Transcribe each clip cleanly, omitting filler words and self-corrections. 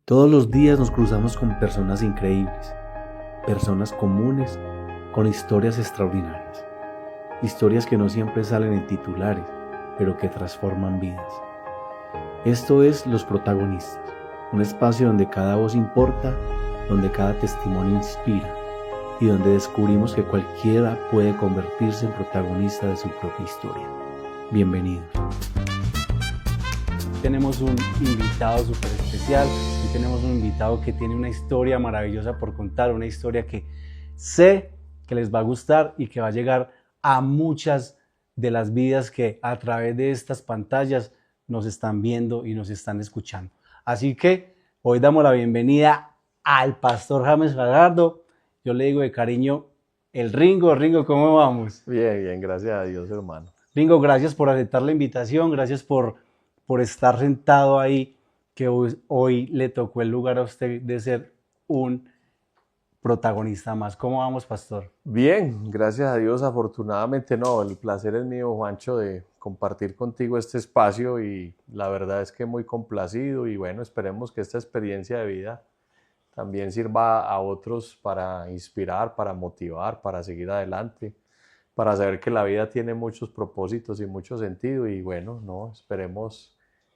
Todos los días nos cruzamos con personas increíbles, personas comunes con historias extraordinarias, historias que no siempre salen en titulares, pero que transforman vidas. Esto es Los Protagonistas, un espacio donde cada voz importa, donde cada testimonio inspira y donde descubrimos que cualquiera puede convertirse en protagonista de su propia historia. Bienvenidos. Tenemos un invitado súper especial y tenemos un invitado que tiene una historia maravillosa por contar, una historia que sé que les va a gustar y que va a llegar a muchas de las vidas que a través de estas pantallas nos están viendo y nos están escuchando. Así que hoy damos la bienvenida al pastor James Fajardo. Yo le digo de cariño el Ringo. Ringo, ¿cómo vamos? Bien, gracias a Dios, hermano. Ringo, gracias por aceptar la invitación, gracias por estar sentado ahí, que hoy le tocó el lugar a usted de ser un protagonista más. ¿Cómo vamos, pastor? Bien, gracias a Dios, afortunadamente no, el placer es mío, Juancho, de compartir contigo este espacio y la verdad es que muy complacido y bueno, esperemos que esta experiencia de vida también sirva a otros para inspirar, para motivar, para seguir adelante, para saber que la vida tiene muchos propósitos y mucho sentido y bueno, no, esperemos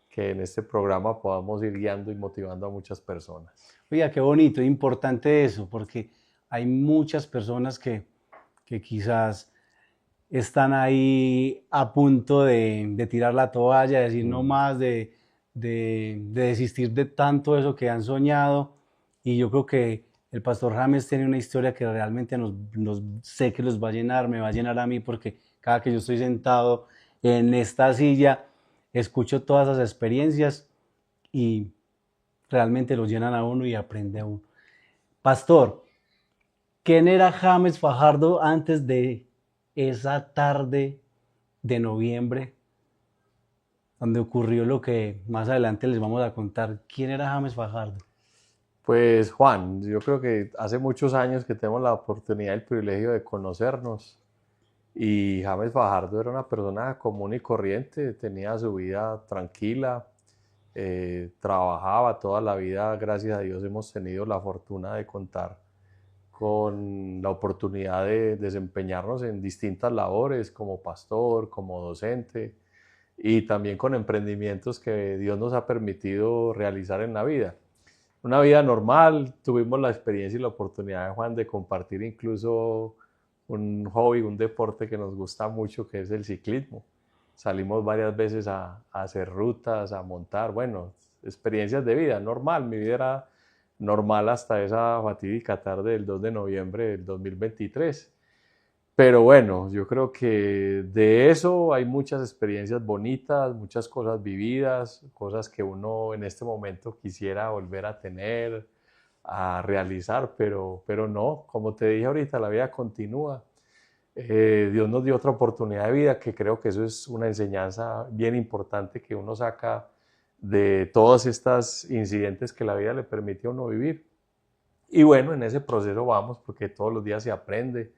que en este programa podamos ir guiando y motivando a muchas personas. Oiga, qué bonito, importante eso, porque hay muchas personas que quizás están ahí a punto de tirar la toalla, de decir no más, de desistir de tanto eso que han soñado. Y yo creo que el pastor James tiene una historia que realmente sé que los va a llenar, me va a llenar a mí, porque cada que yo estoy sentado en esta silla, escucho todas esas experiencias y realmente los llenan a uno y aprende a uno. Pastor, ¿quién era James Fajardo antes de esa tarde de noviembre donde ocurrió lo que más adelante les vamos a contar? ¿Quién era James Fajardo? Pues Juan, yo creo que hace muchos años que tenemos la oportunidad y el privilegio de conocernos y James Fajardo era una persona común y corriente, tenía su vida tranquila, trabajaba toda la vida, gracias a Dios hemos tenido la fortuna de contar con la oportunidad de desempeñarnos en distintas labores como pastor, como docente y también con emprendimientos que Dios nos ha permitido realizar en la vida. Una vida normal, tuvimos la experiencia y la oportunidad de Juan de compartir incluso un hobby, un deporte que nos gusta mucho, que es el ciclismo. Salimos varias veces a hacer rutas, a montar, bueno, experiencias de vida, normal. Mi vida era normal hasta esa fatídica tarde del 2 de noviembre del 2023. Pero bueno, yo creo que de eso hay muchas experiencias bonitas, muchas cosas vividas, cosas que uno en este momento quisiera volver a tener, a realizar, pero no, como te dije ahorita, la vida continúa. Dios nos dio otra oportunidad de vida, que creo que eso es una enseñanza bien importante que uno saca de todos estos incidentes que la vida le permite a uno vivir. Y bueno, en ese proceso vamos, porque todos los días se aprende,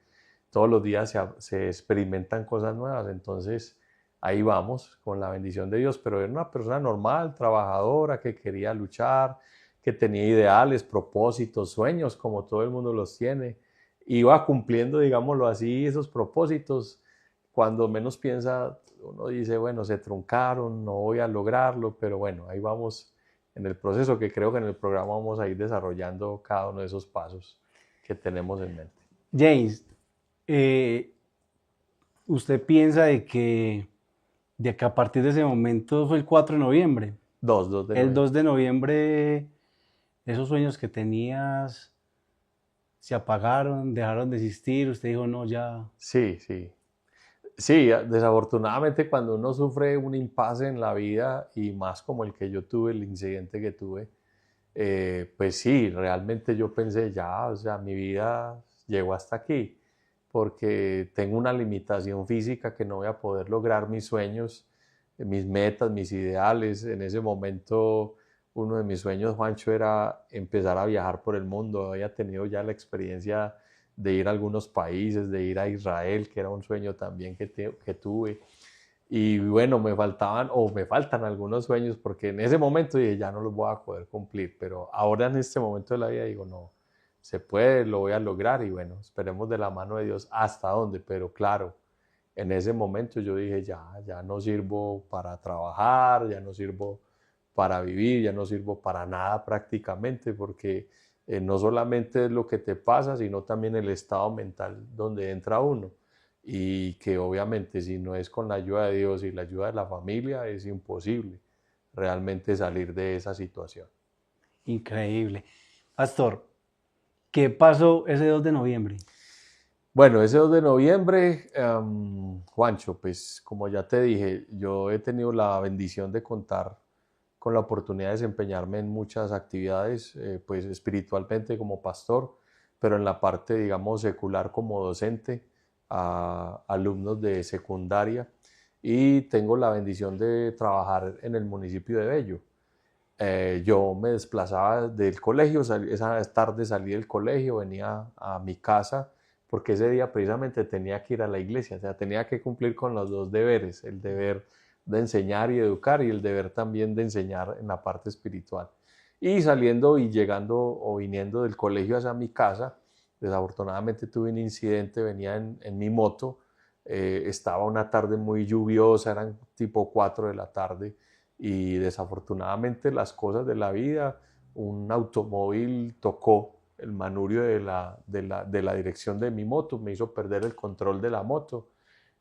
todos los días se experimentan cosas nuevas, entonces ahí vamos con la bendición de Dios, pero era una persona normal, trabajadora, que quería luchar, que tenía ideales, propósitos, sueños, como todo el mundo los tiene, iba cumpliendo, digámoslo así, esos propósitos. Cuando menos piensa, uno dice, bueno, se truncaron, no voy a lograrlo, pero bueno, ahí vamos en el proceso, que creo que en el programa vamos a ir desarrollando cada uno de esos pasos que tenemos en mente. James, ¿usted piensa de que a partir de ese momento fue el 4 de noviembre? 2 de noviembre. El 2 de noviembre, esos sueños que tenías se apagaron, dejaron de existir, usted dijo, no, ya. Sí, desafortunadamente cuando uno sufre un impasse en la vida y más como el que yo tuve, el incidente que tuve, pues sí, realmente yo pensé ya, o sea, mi vida llegó hasta aquí, porque tengo una limitación física que no voy a poder lograr mis sueños, mis metas, mis ideales. En ese momento uno de mis sueños, Juancho, era empezar a viajar por el mundo. Había tenido ya la experiencia de ir a algunos países, de ir a Israel, que era un sueño también que tuve. Y bueno, me faltaban o me faltan algunos sueños porque en ese momento dije, ya no los voy a poder cumplir, pero ahora en este momento de la vida digo, no, se puede, lo voy a lograr y bueno, esperemos de la mano de Dios hasta dónde, pero claro, en ese momento yo dije, ya no sirvo para trabajar, ya no sirvo para vivir, ya no sirvo para nada prácticamente, porque no solamente es lo que te pasa, sino también el estado mental donde entra uno. Y que obviamente si no es con la ayuda de Dios y la ayuda de la familia, es imposible realmente salir de esa situación. Increíble. Pastor, ¿qué pasó ese 2 de noviembre? Bueno, ese 2 de noviembre, Juancho, pues como ya te dije, yo he tenido la bendición de contar con la oportunidad de desempeñarme en muchas actividades, pues espiritualmente como pastor, pero en la parte, digamos, secular como docente a alumnos de secundaria y tengo la bendición de trabajar en el municipio de Bello. Yo me desplazaba del colegio, esa tarde salí del colegio, venía a mi casa, porque ese día precisamente tenía que ir a la iglesia, o sea, tenía que cumplir con los dos deberes, el deber de enseñar y educar y el deber también de enseñar en la parte espiritual. Y saliendo y llegando o viniendo del colegio hacia mi casa, desafortunadamente tuve un incidente, venía en mi moto, estaba una tarde muy lluviosa, eran tipo 4 de la tarde, y desafortunadamente las cosas de la vida, un automóvil tocó el manubrio de la dirección de mi moto, me hizo perder el control de la moto,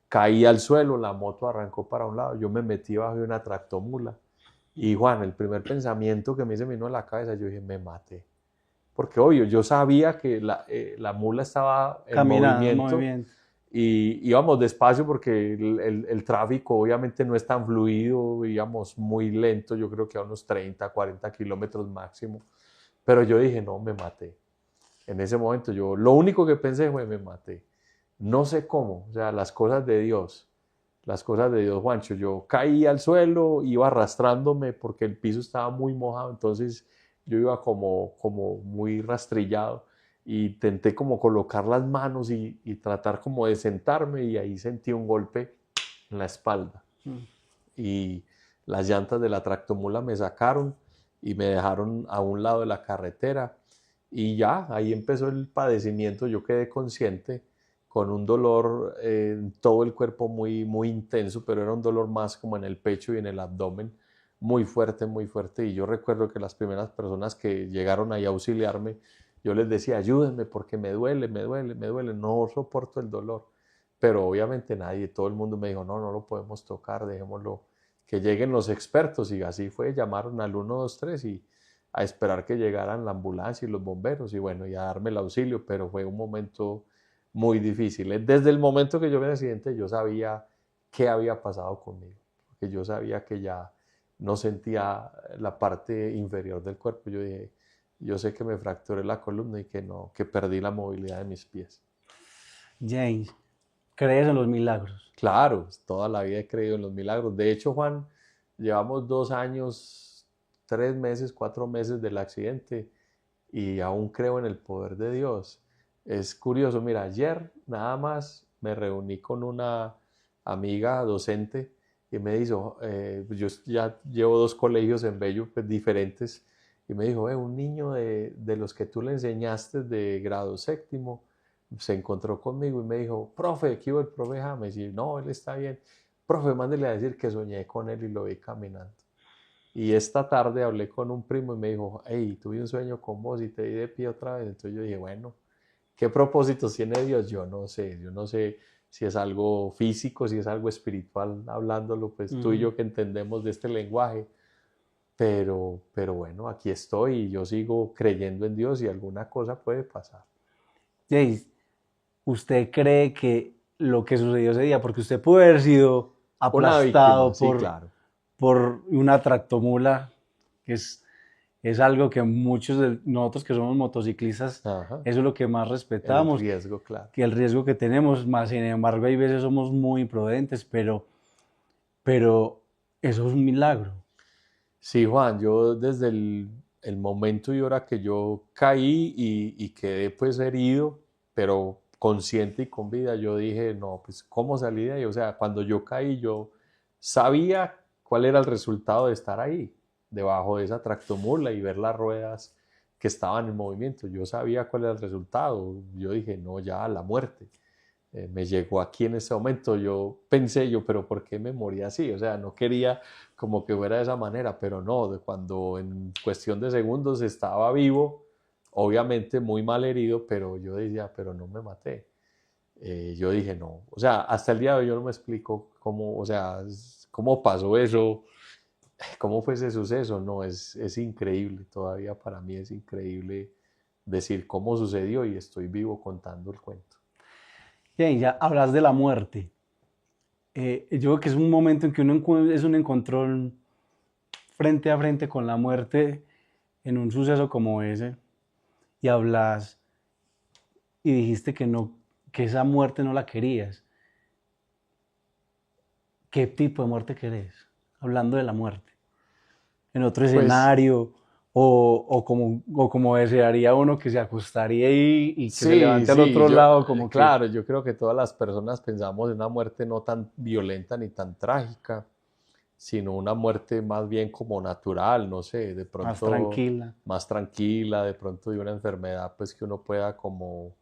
caí al suelo, la moto arrancó para un lado, yo me metí bajo de una tractomula y Juan, el primer pensamiento que me se vino a la cabeza, yo dije, me maté. Porque obvio, yo sabía que la mula estaba en Caminando, en movimiento movimiento. y íbamos despacio porque el tráfico obviamente no es tan fluido, íbamos muy lento, yo creo que a unos 30, 40 kilómetros máximo, pero yo dije, no, me maté. En ese momento yo lo único que pensé fue, me maté. No sé cómo, o sea, las cosas de Dios, Juancho, yo caí al suelo, iba arrastrándome porque el piso estaba muy mojado, entonces yo iba como muy rastrillado y intenté como colocar las manos y tratar como de sentarme y ahí sentí un golpe en la espalda y las llantas de la tractomula me sacaron y me dejaron a un lado de la carretera y ya, ahí empezó el padecimiento, yo quedé consciente con un dolor en todo el cuerpo muy intenso, pero era un dolor más como en el pecho y en el abdomen, muy fuerte. Y yo recuerdo que las primeras personas que llegaron ahí a auxiliarme, yo les decía, ayúdenme porque me duele, no soporto el dolor. Pero obviamente nadie, todo el mundo me dijo, no, no lo podemos tocar, dejémoslo, que lleguen los expertos. Y así fue, llamaron al 123 y a esperar que llegaran la ambulancia y los bomberos y bueno, y a darme el auxilio, pero fue un momento muy difícil. Desde el momento que yo vi el accidente, yo sabía qué había pasado conmigo, porque yo sabía que ya no sentía la parte inferior del cuerpo. Yo dije, yo sé que me fracturé la columna y que no, que perdí la movilidad de mis pies. James, ¿crees en los milagros? Claro, toda la vida he creído en los milagros. De hecho, Juan, llevamos 2 años, 3 meses, 4 meses del accidente y aún creo en el poder de Dios. Es curioso, mira, ayer nada más me reuní con una amiga docente y me dijo, yo ya llevo 2 colegios en Bello, pues diferentes, y me dijo, un niño de los que tú le enseñaste de grado séptimo se encontró conmigo y me dijo, profe, ¿qué hubo el profe James? Y no, él está bien. Profe, mándele a decir que soñé con él y lo vi caminando. Y esta tarde hablé con un primo y me dijo, hey, tuve un sueño con vos y te di de pie otra vez. Entonces yo dije, bueno, ¿qué propósitos tiene Dios? Yo no sé si es algo físico, si es algo espiritual, hablándolo, pues tú y yo que entendemos de este lenguaje. Pero bueno, aquí estoy y yo sigo creyendo en Dios y alguna cosa puede pasar. James, ¿usted cree que lo que sucedió ese día, porque usted pudo haber sido Una víctima, aplastado sí, claro. por una tractomula, que es algo que muchos de nosotros que somos motociclistas, Ajá. eso es lo que más El respetamos, riesgo, claro. que el riesgo que tenemos, más sin embargo hay veces somos muy imprudentes, pero eso es un milagro. Sí, Juan, yo desde el momento y hora que yo caí y quedé pues herido, pero consciente y con vida, yo dije, no, pues ¿cómo salí de ahí? O sea, cuando yo caí, yo sabía cuál era el resultado de estar ahí, debajo de esa tractomula y ver las ruedas que estaban en movimiento. Yo sabía cuál era el resultado. Yo dije, no, ya la muerte. Me llegó aquí en ese momento. Yo pensé, pero ¿por qué me morí así? O sea, no quería como que fuera de esa manera, pero no, de cuando en cuestión de segundos estaba vivo, obviamente muy mal herido, pero yo decía, pero no me maté. Yo dije, no, o sea, hasta el día de hoy yo no me explico cómo, o sea, cómo pasó eso, cómo fue ese suceso, no, es increíble, todavía para mí es increíble decir cómo sucedió y estoy vivo contando el cuento. Bien, ya hablas de la muerte. Yo creo que es un momento en que es un encontrón frente a frente con la muerte en un suceso como ese y hablas y dijiste que no, que esa muerte no la querías. ¿Qué tipo de muerte querés? Hablando de la muerte. En otro Pues escenario, o como desearía uno que se acostaría y que se sí, levante al sí, otro lado, como que, claro, yo creo que todas las personas pensamos en una muerte no tan violenta ni tan trágica, sino una muerte más bien como natural, no sé, de más pronto tranquila. más tranquila, de pronto de una enfermedad pues que uno pueda como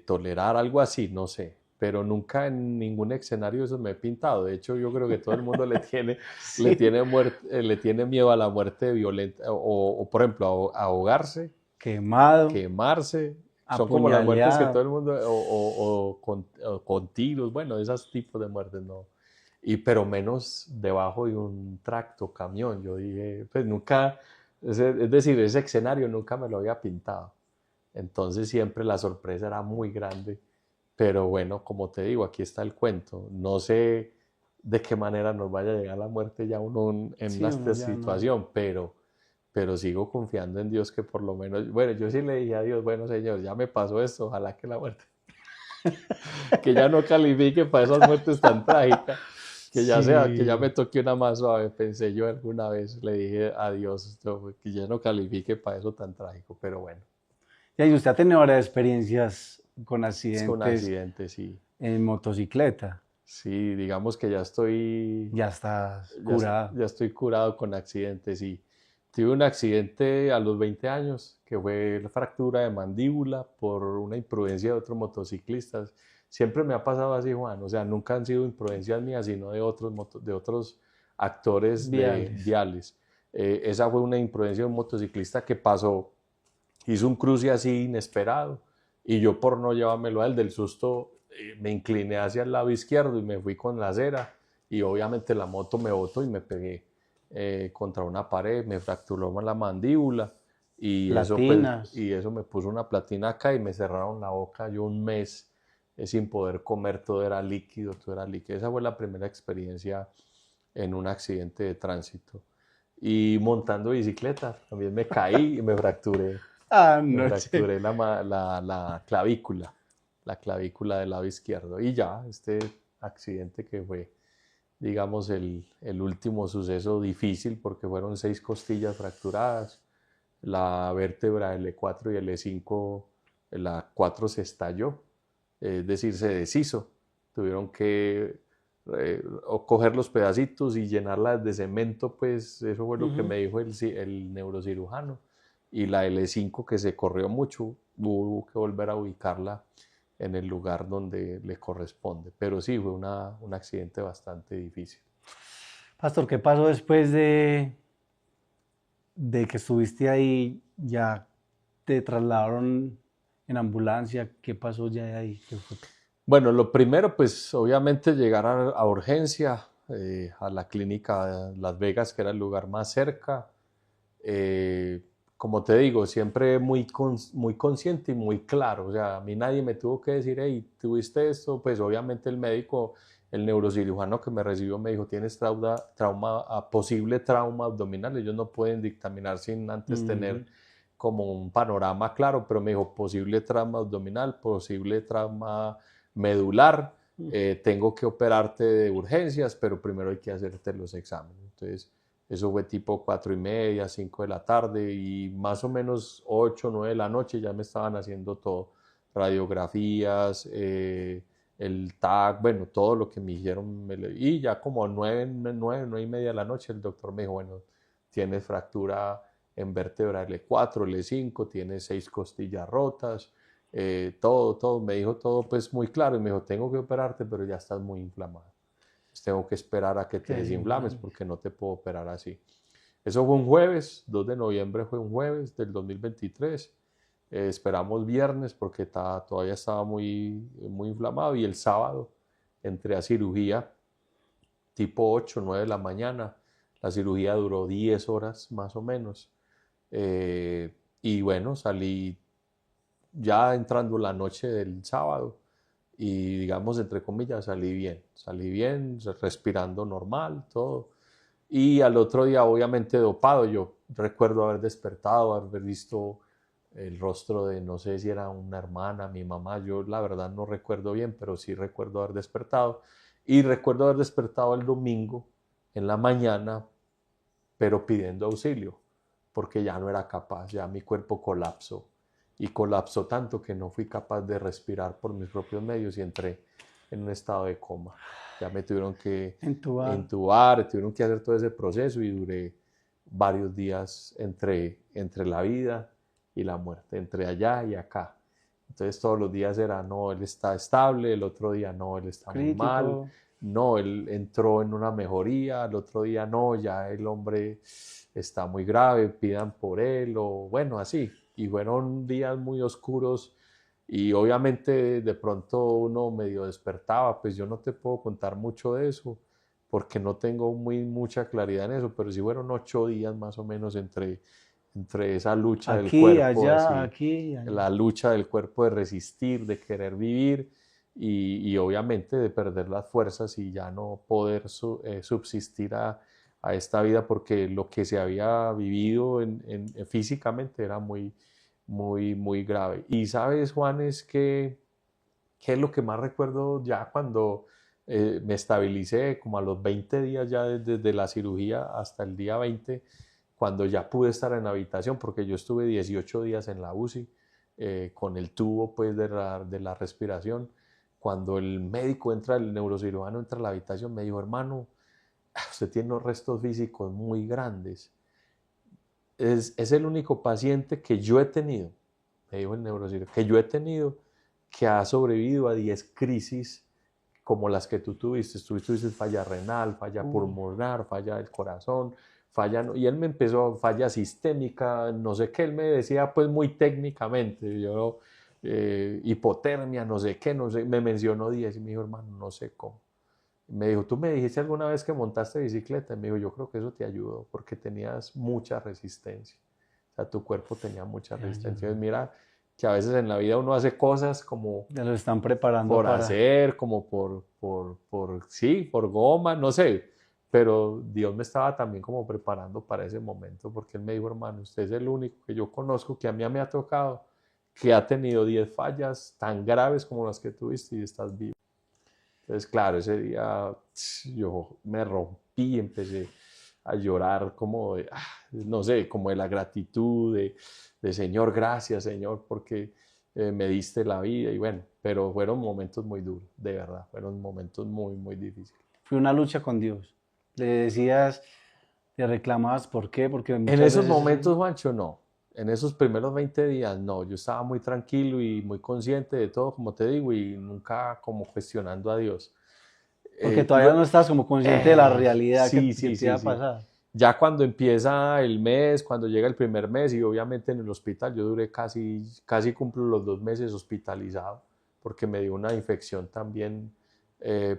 tolerar, algo así, no sé, pero nunca en ningún escenario eso me he pintado. De hecho, yo creo que todo el mundo Sí. le tiene miedo a la muerte violenta o por ejemplo, ahogarse, Quemado, quemarse. Son como las muertes que todo apuñaleado. el mundo, o con tiros, bueno, esos tipos de muertes, no. Pero menos debajo de un tracto, camión. Yo dije, pues nunca, es decir, ese escenario nunca me lo había pintado. Entonces siempre la sorpresa era muy grande. Pero bueno, como te digo, aquí está el cuento. No sé de qué manera nos vaya a llegar la muerte ya uno en Sí, una uno ya no. situación, pero sigo confiando en Dios que por lo menos, bueno, yo sí le dije a Dios, bueno, Señor, ya me pasó esto, ojalá que la muerte, que ya no califique para esas muertes tan trágicas, que ya sea, que ya me Sí. toque una más suave, pensé yo alguna vez, le dije a Dios, que ya no califique para eso tan trágico, pero bueno, Y usted ha tenido varias experiencias con es que un accidentes accidente, sí, en motocicleta. sí, digamos que ya estoy, Ya estás curado. ya estoy curado con accidentes, y tuve un accidente a los 20 años, que fue la fractura de mandíbula por una imprudencia de otros motociclistas. Siempre me ha pasado así, Juan, o sea, nunca han sido imprudencias mías, sino de otros actores de Viales. viales. Esa fue una imprudencia de un motociclista que pasó, hizo un cruce así inesperado, y yo por no llevármelo a él del susto, me incliné hacia el lado izquierdo y me fui con la acera, y obviamente la moto me botó y me pegué contra una pared, me fracturó la mandíbula, y eso pues, Platinas. y eso me puso una platina acá y me cerraron la boca, yo un mes sin poder comer, todo era líquido, todo era líquido. Esa fue la primera experiencia en un accidente de tránsito. Y montando bicicleta, también me caí y me Anoche. fracturé la clavícula del lado izquierdo. Y ya, este accidente que fue, digamos, el último suceso difícil, porque fueron 6 costillas fracturadas, la vértebra L4 y L5, la 4 se estalló, es decir, se deshizo. Tuvieron que coger los pedacitos y llenarlas de cemento, pues eso fue lo que Ujú. me dijo el neurocirujano. Y la L5 que se corrió mucho, hubo que volver a ubicarla en el lugar donde le corresponde. Pero sí, fue un accidente bastante difícil. Pastor, ¿qué pasó después de que estuviste ahí? ¿Ya te trasladaron en ambulancia? ¿Qué pasó ya de ahí? ¿Qué fue? Bueno, lo primero, pues obviamente llegar a urgencia, a la clínica de Las Vegas, que era el lugar más cerca. Eh, Como te digo, siempre muy consciente y muy claro. O sea, a mí nadie me tuvo que decir, hey, ¿tuviste esto? Pues obviamente el médico, el neurocirujano que me recibió me dijo, tienes posible trauma abdominal. Ellos no pueden dictaminar sin antes tener Ujú. como un panorama claro, pero me dijo, posible trauma abdominal, posible trauma medular. Tengo que operarte de urgencias, pero primero hay que hacerte los exámenes. Entonces, eso fue tipo 4:30, 5 de la tarde, y más o menos 8, 9 de la noche ya me estaban haciendo todo, radiografías, el TAC, bueno, todo lo que me dijeron. Y ya como 9 y media de la noche, el doctor me dijo, bueno, tienes fractura en vértebra L4, L5, tienes 6 costillas rotas, todo, me dijo todo pues muy claro y me dijo, tengo que operarte, pero ya estás muy inflamado. Pues tengo que esperar a que te Qué desinflames mal. porque no te puedo operar así. Eso fue un jueves, 2 de noviembre fue un jueves del 2023. Esperamos viernes porque todavía estaba muy inflamado y el sábado entré a cirugía tipo 8 9 de la mañana. La cirugía duró 10 horas más o menos. Y bueno, salí ya entrando la noche del sábado y digamos, entre comillas, salí bien, respirando normal, todo. Y al otro día, obviamente, dopado, yo recuerdo haber despertado, haber visto el rostro de, no sé si era una hermana, mi mamá, yo la verdad no recuerdo bien, pero sí recuerdo haber despertado. Y recuerdo haber despertado el domingo en la mañana, pero pidiendo auxilio, porque ya no era capaz, ya mi cuerpo colapsó. Y colapsó tanto que no fui capaz de respirar por mis propios medios y entré en un estado de coma. Ya me tuvieron que Entubar. entubar, tuvieron que hacer todo ese proceso y duré varios días entre la vida y la muerte, entre allá y acá. Entonces todos los días era, no, él está estable, el otro día no, él está muy mal, Crítico. no, él entró en una mejoría, el otro día no, ya el hombre está muy grave, pidan por él, o bueno, así. Y fueron días muy oscuros y obviamente de pronto uno medio despertaba, pues yo no te puedo contar mucho de eso porque no tengo mucha claridad en eso, pero sí fueron 8 días más o menos entre esa lucha del Aquí, cuerpo, allá, así, aquí, allá. la lucha del cuerpo de resistir, de querer vivir y obviamente de perder las fuerzas y ya no poder subsistir a esta vida porque lo que se había vivido físicamente era muy grave. Y sabes, Juan, es que ¿qué es lo que más recuerdo ya cuando me estabilicé, como a los 20 días ya desde la cirugía hasta el día 20, cuando ya pude estar en la habitación, porque yo estuve 18 días en la UCI con el tubo pues de la respiración. Cuando el médico entra, el neurocirujano entra a la habitación, me dijo, hermano, usted tiene unos restos físicos muy grandes. Es el único paciente que yo he tenido, me dijo el neurocirujano, que yo he tenido que ha sobrevivido a 10 crisis como las que tú tuviste. Tú tuviste falla renal, falla Uh, pulmonar, falla del corazón, y él me empezó, falla sistémica, no sé qué, él me decía pues muy técnicamente, yo, hipotermia, no sé qué, no sé, me mencionó 10 y me dijo, hermano, no sé cómo. Me dijo, ¿tú me dijiste alguna vez que montaste bicicleta? Y me dijo, yo creo que eso te ayudó porque tenías mucha resistencia. O sea, tu cuerpo tenía mucha ya, ya. resistencia. Entonces, mira que a veces en la vida uno hace cosas como Ya lo están preparando por para. hacer, como sí, por goma, no sé. Pero Dios me estaba también como preparando para ese momento porque Él me dijo, hermano, usted es el único que yo conozco que a mí me ha tocado, que ha tenido 10 fallas tan graves como las que tuviste y estás vivo. Entonces, claro, ese día yo me rompí, empecé a llorar como de, no sé, como de la gratitud, de Señor, gracias Señor, porque me diste la vida y bueno, pero fueron momentos muy duros, de verdad, fueron momentos muy difíciles. Fue una lucha con Dios. Le decías, le reclamabas por qué, porque En muchas esos veces momentos, Juancho, no. En esos primeros 20 días, no. Yo estaba muy tranquilo y muy consciente de todo, como te digo, y nunca como cuestionando a Dios. porque Y todavía no estás como consciente de la realidad sí, que sí, te iba sí, a sí. pasar. Ya cuando empieza el mes, cuando llega el primer mes y obviamente en el hospital, yo duré casi cumplo los 2 meses hospitalizado porque me dio una infección también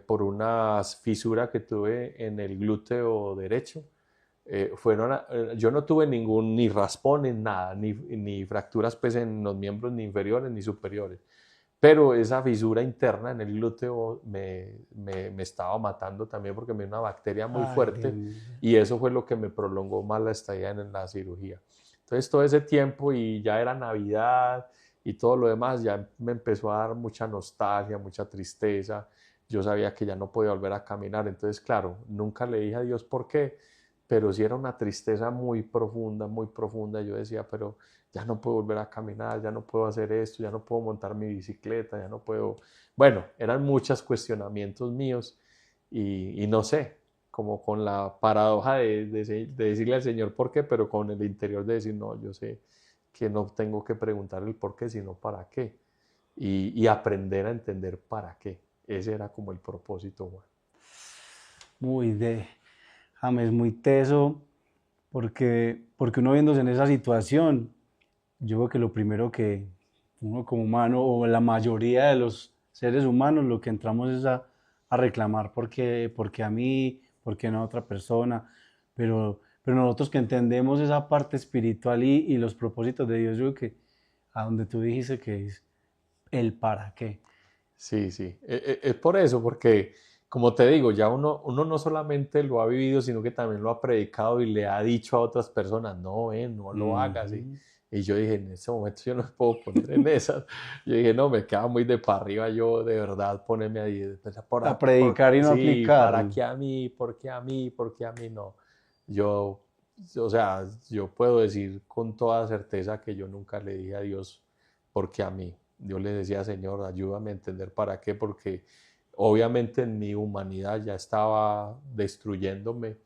por una fisura que tuve en el glúteo derecho. Yo no tuve ni raspón, ni nada, ni fracturas pues, en los miembros ni inferiores ni superiores. Pero esa fisura interna en el glúteo me estaba matando también porque me dio una bacteria muy Ay, Dios fuerte mío. y eso fue lo que me prolongó más la estadía en la cirugía. Entonces todo ese tiempo y ya era Navidad y todo lo demás, ya me empezó a dar mucha nostalgia, mucha tristeza. Yo sabía que ya no podía volver a caminar. Entonces, claro, nunca le dije a Dios por qué, pero sí era una tristeza muy profunda, muy profunda. Yo decía, pero ya no puedo volver a caminar, ya no puedo hacer esto, ya no puedo montar mi bicicleta, ya no puedo... Bueno, eran muchos cuestionamientos míos y no sé, como con la paradoja de decirle al Señor por qué, pero con el interior de decir, no, yo sé que no tengo que preguntar el por qué, sino para qué. Y aprender a entender para qué. Ese era como el propósito, Juan. Muy James, muy teso, porque uno viéndose en esa situación, yo creo que lo primero que uno como humano, o la mayoría de los seres humanos, lo que entramos es a reclamar por qué a mí, por qué no a otra persona, pero nosotros que entendemos esa parte espiritual y los propósitos de Dios, yo creo que a donde tú dijiste que es el para qué. Sí, sí. Es por eso, porque como te digo, ya uno no solamente lo ha vivido, sino que también lo ha predicado y le ha dicho a otras personas, no, no lo hagas. Ujú. Y yo dije, en ese momento yo no me puedo poner en esas. Yo dije, no, me queda muy de para arriba yo de verdad ponerme ahí. A predicar y no Sí, aplicar. ¿para qué a mí? ¿Por qué a mí? ¿Por qué a mí no? Yo, o sea, yo puedo decir con toda certeza que yo nunca le dije a Dios, ¿por qué a mí? Yo le decía, Señor, ayúdame a entender para qué, porque obviamente en mi humanidad ya estaba destruyéndome,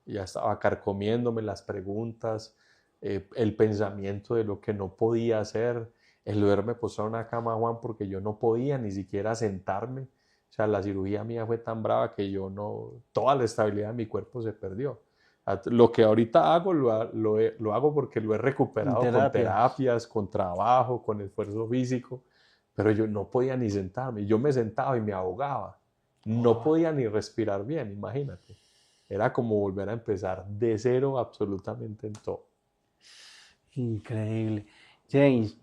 ya estaba carcomiéndome las preguntas, el pensamiento de lo que no podía hacer, el verme postrado en una cama, Juan, porque yo no podía ni siquiera sentarme. O sea, la cirugía mía fue tan brava que yo no, toda la estabilidad de mi cuerpo se perdió. Lo que ahorita hago lo hago porque lo he En recuperado con terapia. terapias, con trabajo, con esfuerzo físico, pero yo no podía ni sentarme. Yo me sentaba y me ahogaba. No Oh, podía ni respirar bien, imagínate. Era como volver a empezar de cero absolutamente en todo. increíble. James,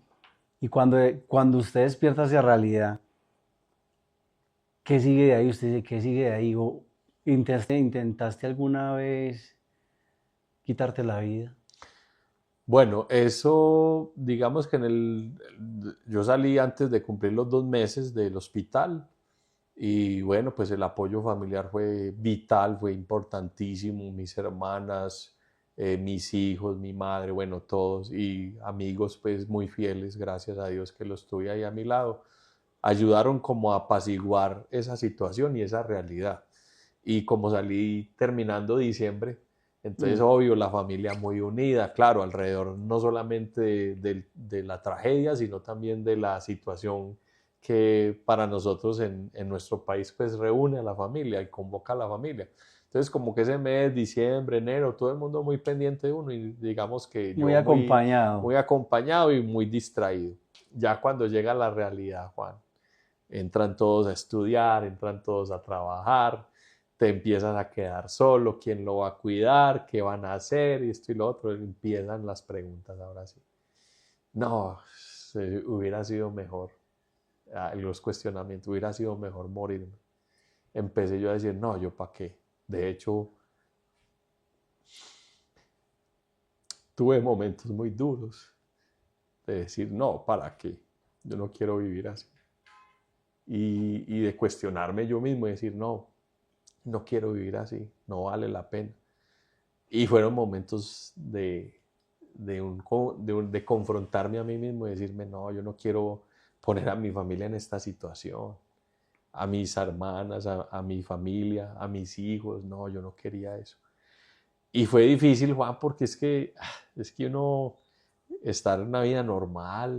y cuando usted despierta hacia realidad, ¿qué sigue de ahí? Usted dice, ¿qué sigue de ahí? ¿O intentaste alguna vez quitarte la vida? Bueno, eso, digamos que yo salí antes de cumplir los 2 meses del hospital y bueno, pues el apoyo familiar fue vital, fue importantísimo, mis hermanas, mis hijos, mi madre, bueno, todos y amigos pues muy fieles, gracias a Dios que los tuve ahí a mi lado, ayudaron como a apaciguar esa situación y esa realidad. Y como salí terminando diciembre, entonces, Mm, obvio, la familia muy unida, claro, alrededor no solamente de la tragedia, sino también de la situación que para nosotros en nuestro país pues reúne a la familia y convoca a la familia. Entonces, como que ese mes, diciembre, enero, todo el mundo muy pendiente de uno y digamos que muy yo muy, acompañado. muy acompañado y muy distraído. Ya cuando llega la realidad, Juan, entran todos a estudiar, entran todos a trabajar, te empiezas a quedar solo, quién lo va a cuidar, qué van a hacer, y esto y lo otro, empiezan las preguntas ahora sí. No, hubiera sido mejor, los cuestionamientos, hubiera sido mejor morirme. Empecé yo a decir, no, yo para qué. De hecho, tuve momentos muy duros de decir, no, ¿para qué? Yo no quiero vivir así. Y de cuestionarme yo mismo y decir, no, no quiero vivir así, no vale la pena. Y fueron momentos de confrontarme a mí mismo y decirme, no, yo no quiero poner a mi familia en esta situación, a mis hermanas, a mi familia, a mis hijos, no, yo no quería eso. Y fue difícil, Juan, porque es que uno estar en una vida normal,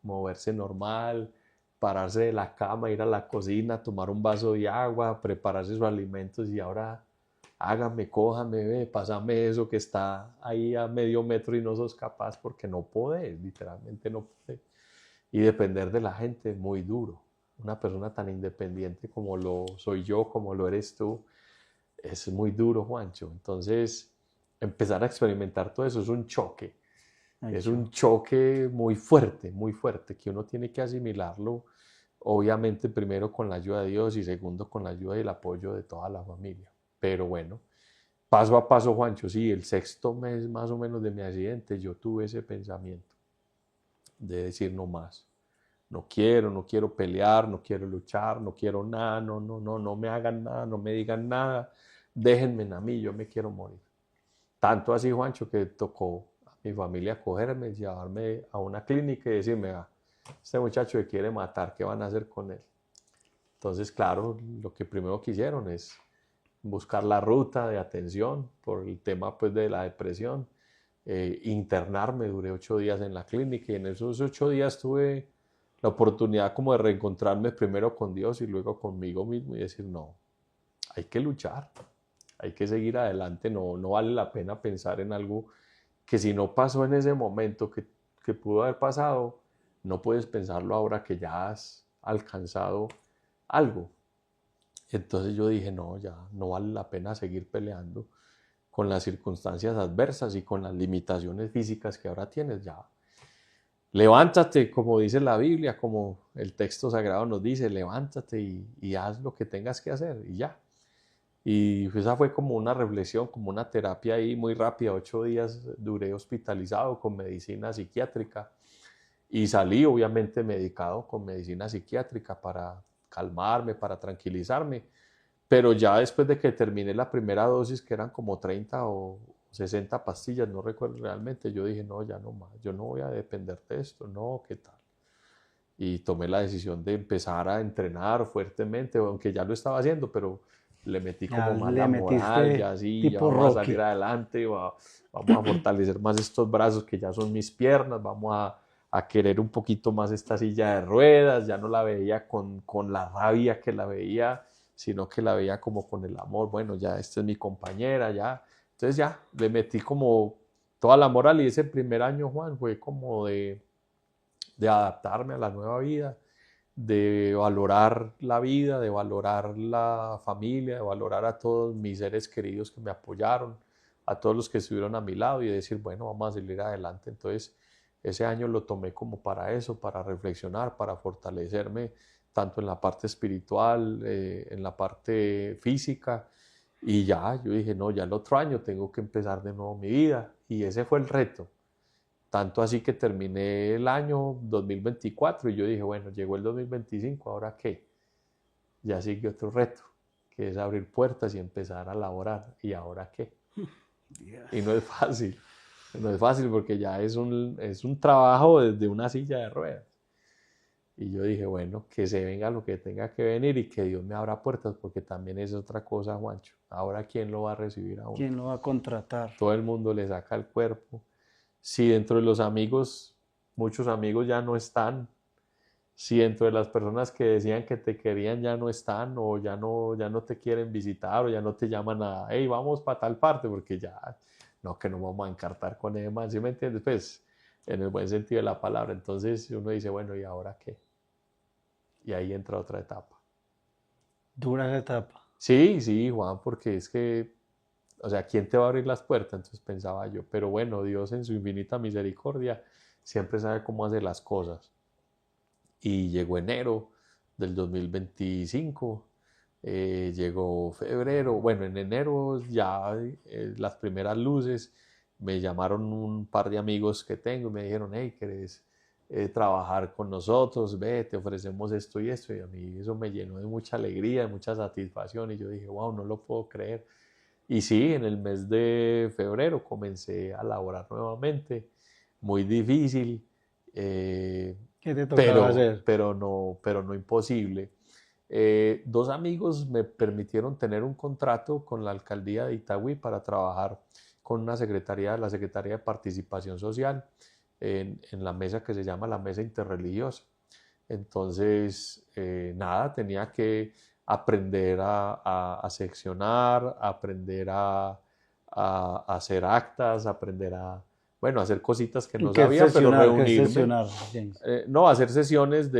moverse normal, pararse de la cama, ir a la cocina, tomar un vaso de agua, prepararse sus alimentos y ahora hágame, cójame, ve, pásame eso que está ahí a medio metro y no sos capaz porque no podés, literalmente no podés. Y depender de la gente es muy duro. Una persona tan independiente como lo soy yo, como lo eres tú, es muy duro, Juancho. Entonces, empezar a experimentar todo eso es Hecho. un choque muy fuerte, que uno tiene que asimilarlo, obviamente primero con la ayuda de Dios y segundo con la ayuda y el apoyo de toda la familia. Pero bueno, paso a paso, Juancho, sí, el sexto mes más o menos de mi accidente, yo tuve ese pensamiento de decir no más. No quiero pelear, no quiero luchar, no quiero nada, no, no, no, no me hagan nada, no me digan nada, déjenme a mí, yo me quiero morir. Tanto así, Juancho, que tocó mi familia cogerme, llevarme a una clínica y decirme, "Ah, este muchacho que quiere matar, ¿qué van a hacer con él?". Entonces, claro, lo que primero que hicieron es buscar la ruta de atención por el tema pues de la depresión, internarme, duré 8 días en la clínica y en esos 8 días tuve la oportunidad como de reencontrarme primero con Dios y luego conmigo mismo y decir, no, hay que luchar, hay que seguir adelante, no vale la pena pensar en algo que si no pasó en ese momento que pudo haber pasado, no puedes pensarlo ahora que ya has alcanzado algo. Entonces yo dije, no, ya no vale la pena seguir peleando con las circunstancias adversas y con las limitaciones físicas que ahora tienes. Ya levántate, como dice la Biblia, como el texto sagrado nos dice, levántate y haz lo que tengas que hacer y ya. Y esa fue como una reflexión, como una terapia ahí muy rápida. 8 días duré hospitalizado con medicina psiquiátrica y salí obviamente medicado con medicina psiquiátrica para calmarme, para tranquilizarme. Pero ya después de que terminé la primera dosis, que eran como 30 o 60 pastillas, no recuerdo realmente, yo dije, no, ya no más, yo no voy a depender de esto, no, ¿qué tal? Y tomé la decisión de empezar a entrenar fuertemente, aunque ya lo estaba haciendo, pero le metí Ya como más le la moral, metiste ya sí, ya tipo vamos a salir Rocky. adelante, vamos a fortalecer más estos brazos que ya son mis piernas, vamos a querer un poquito más esta silla de ruedas, ya no la veía con la rabia que la veía, sino que la veía como con el amor, bueno, ya esta es mi compañera, ya. Entonces ya, le metí como toda la moral y ese primer año, Juan, fue como de adaptarme a la nueva vida, de valorar la vida, de valorar la familia, de valorar a todos mis seres queridos que me apoyaron, a todos los que estuvieron a mi lado y decir, bueno, vamos a salir adelante. Entonces, ese año lo tomé como para eso, para reflexionar, para fortalecerme tanto en la parte espiritual, en la parte física. Y ya, yo dije, no, ya el otro año tengo que empezar de nuevo mi vida. Y ese fue el reto. Tanto así que terminé el año 2024 y yo dije, bueno, llegó el 2025, ¿ahora qué? Ya sigue otro reto, que es abrir puertas y empezar a laborar. ¿Y ahora qué? Y no es fácil, no es fácil porque ya es un trabajo desde una silla de ruedas. Y yo dije, bueno, que se venga lo que tenga que venir y que Dios me abra puertas, porque también es otra cosa, Juancho. Ahora, ¿quién lo va a recibir a uno? ¿Quién lo va a contratar? Todo el mundo le saca el cuerpo. Si dentro de los amigos, muchos amigos ya no están, si dentro de las personas que decían que te querían ya no están o ya no te quieren visitar o ya no te llaman a, hey, vamos para tal parte, porque ya, no, que no vamos a encartar con ese man, ¿sí me entiendes? Pues, en el buen sentido de la palabra. Entonces uno dice, bueno, ¿y ahora qué? Y ahí entra otra etapa. Dura esa etapa. Sí, sí, Juan, porque es que, o sea, ¿quién te va a abrir las puertas? Entonces pensaba yo, pero bueno, Dios en su infinita misericordia siempre sabe cómo hacer las cosas. Y llegó enero del 2025, llegó febrero, bueno, en enero ya las primeras luces, me llamaron un par de amigos que tengo y me dijeron, hey, ¿querés trabajar con nosotros? Ve, te ofrecemos esto y esto, y a mí eso me llenó de mucha alegría, de mucha satisfacción, y yo dije, wow, no lo puedo creer. Y sí, en el mes de febrero comencé a laborar nuevamente, muy difícil, eh, ¿Qué te tocaba pero, hacer? pero no imposible. Dos amigos me permitieron tener un contrato con la alcaldía de Itagüí para trabajar con una secretaría, la Secretaría de Participación Social, en la mesa que se llama la Mesa Interreligiosa. Entonces, nada, tenía que aprender a seccionar, aprender a hacer actas, aprender bueno, hacer cositas que no ¿Qué es sabía, pero sesionar? ¿Qué es reunirme. sesionar, James? No, hacer sesiones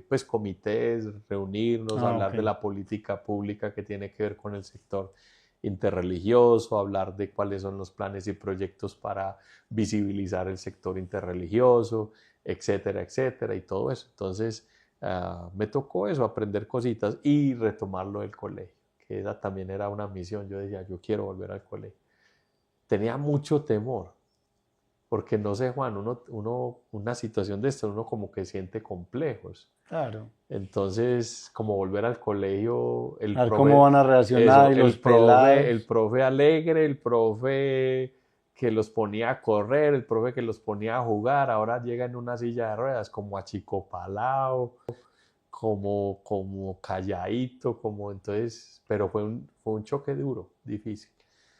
pues, comités, reunirnos, Ah, hablar de ok. la política pública que tiene que ver con el sector interreligioso, hablar de cuáles son los planes y proyectos para visibilizar el sector interreligioso, etcétera, etcétera, y todo eso. Entonces, me tocó eso, aprender cositas y retomarlo del colegio, que esa también era una misión. Yo decía, yo quiero volver al colegio. Tenía mucho temor, porque no sé, Juan, una situación de esta, uno como que siente complejos. Claro. Entonces, como volver al colegio, el A ver cómo profe, van a reaccionar eso, y los el pelados. profe alegre, el profe que los ponía a correr, el profe que los ponía a jugar, ahora llega en una silla de ruedas como achicopalado, como calladito, como entonces, pero fue un choque duro, difícil.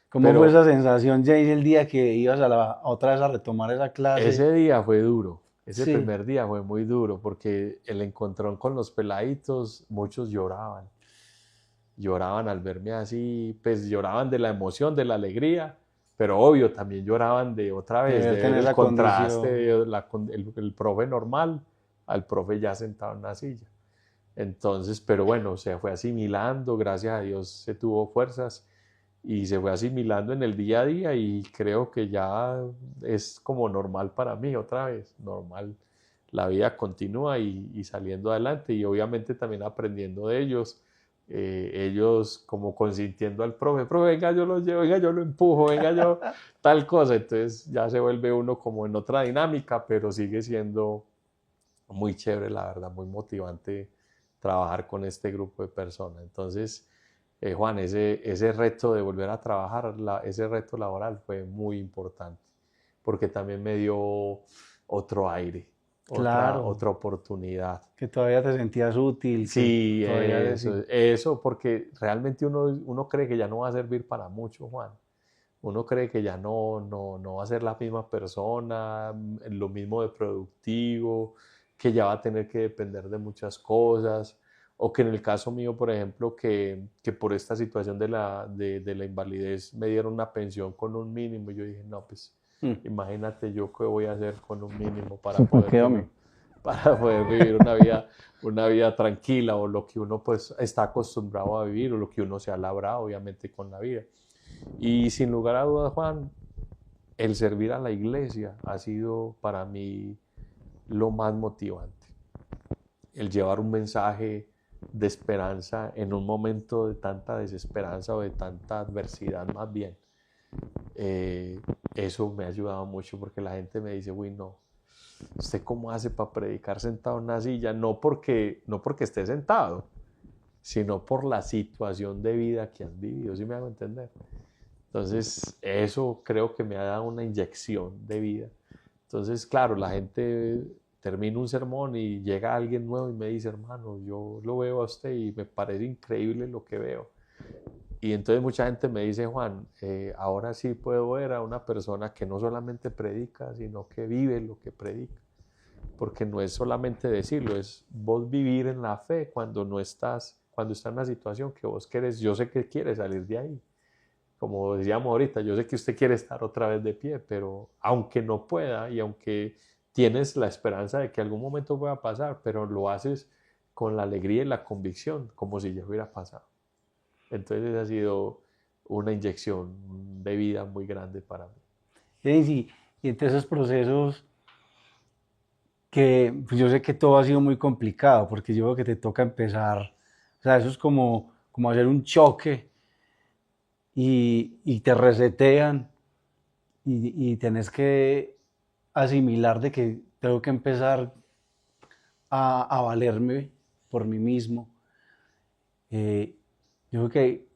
¿Cómo fue Pero esa sensación, Jace, el día que ibas otra vez a retomar esa clase? ese día fue duro, ese Sí, primer día fue muy duro porque el encontrón con los peladitos, muchos lloraban al verme así, pues lloraban de la emoción, de la alegría, pero obvio también lloraban de otra de vez, de verte en ver el esa contraste, condición. de el profe normal al profe ya sentado en la silla. Entonces, pero bueno, se fue asimilando, gracias a Dios se tuvo fuerzas y se fue asimilando en el día a día y creo que ya es como normal para mí otra vez, normal. La vida continúa y saliendo adelante y obviamente también aprendiendo de ellos, ellos como consintiendo al profe, venga yo lo llevo, venga yo lo empujo, venga yo tal cosa, entonces ya se vuelve uno como en otra dinámica, pero sigue siendo muy chévere, la verdad, muy motivante trabajar con este grupo de personas. Entonces, Juan, ese reto de volver a trabajar, ese reto laboral fue muy importante, porque también me dio otro aire, Claro, otra oportunidad. que todavía te sentías útil, que Sí, todavía eso, porque realmente uno cree que ya no va a servir para mucho, Juan. Uno cree que ya no va a ser la misma persona, lo mismo de productivo, que ya va a tener que depender de muchas cosas, o que en el caso mío, por ejemplo, que por esta situación de la invalidez me dieron una pensión con un mínimo, y yo dije, no, pues Mm. imagínate yo qué voy a hacer con un mínimo ¿Para qué, hombre? para poder vivir una vida tranquila o lo que uno pues está acostumbrado a vivir o lo que uno se ha labrado obviamente con la vida. Y sin lugar a dudas, Juan, el servir a la iglesia ha sido para mí lo más motivante. El llevar un mensaje de esperanza en un momento de tanta desesperanza o de tanta adversidad más bien. Eh, Eso me ha ayudado mucho porque la gente me dice, uy, no, ¿usted cómo hace para predicar sentado en una silla? No porque esté sentado, sino por la situación de vida que has vivido, ¿sí me hago entender? Entonces, eso creo que me ha dado una inyección de vida. Entonces, claro, la gente termina un sermón y llega alguien nuevo y me dice, hermano, yo lo veo a usted y me parece increíble lo que veo. Y entonces mucha gente me dice, Juan, ahora sí puedo ver a una persona que no solamente predica, sino que vive lo que predica. Porque no es solamente decirlo, es vos vivir en la fe cuando no estás, cuando estás en una situación que vos querés, yo sé que quieres salir de ahí, como decíamos ahorita, yo sé que usted quiere estar otra vez de pie, pero aunque no pueda y aunque tienes la esperanza de que algún momento pueda pasar, pero lo haces con la alegría y la convicción, como si ya hubiera pasado. Entonces ha sido una inyección de vida muy grande para mí. Y entre esos procesos que pues yo sé que todo ha sido muy complicado, porque yo creo que te toca empezar, o sea, eso es como hacer un choque y te resetean y tenés que asimilar de que tengo que empezar a valerme por mí mismo. Yo creo que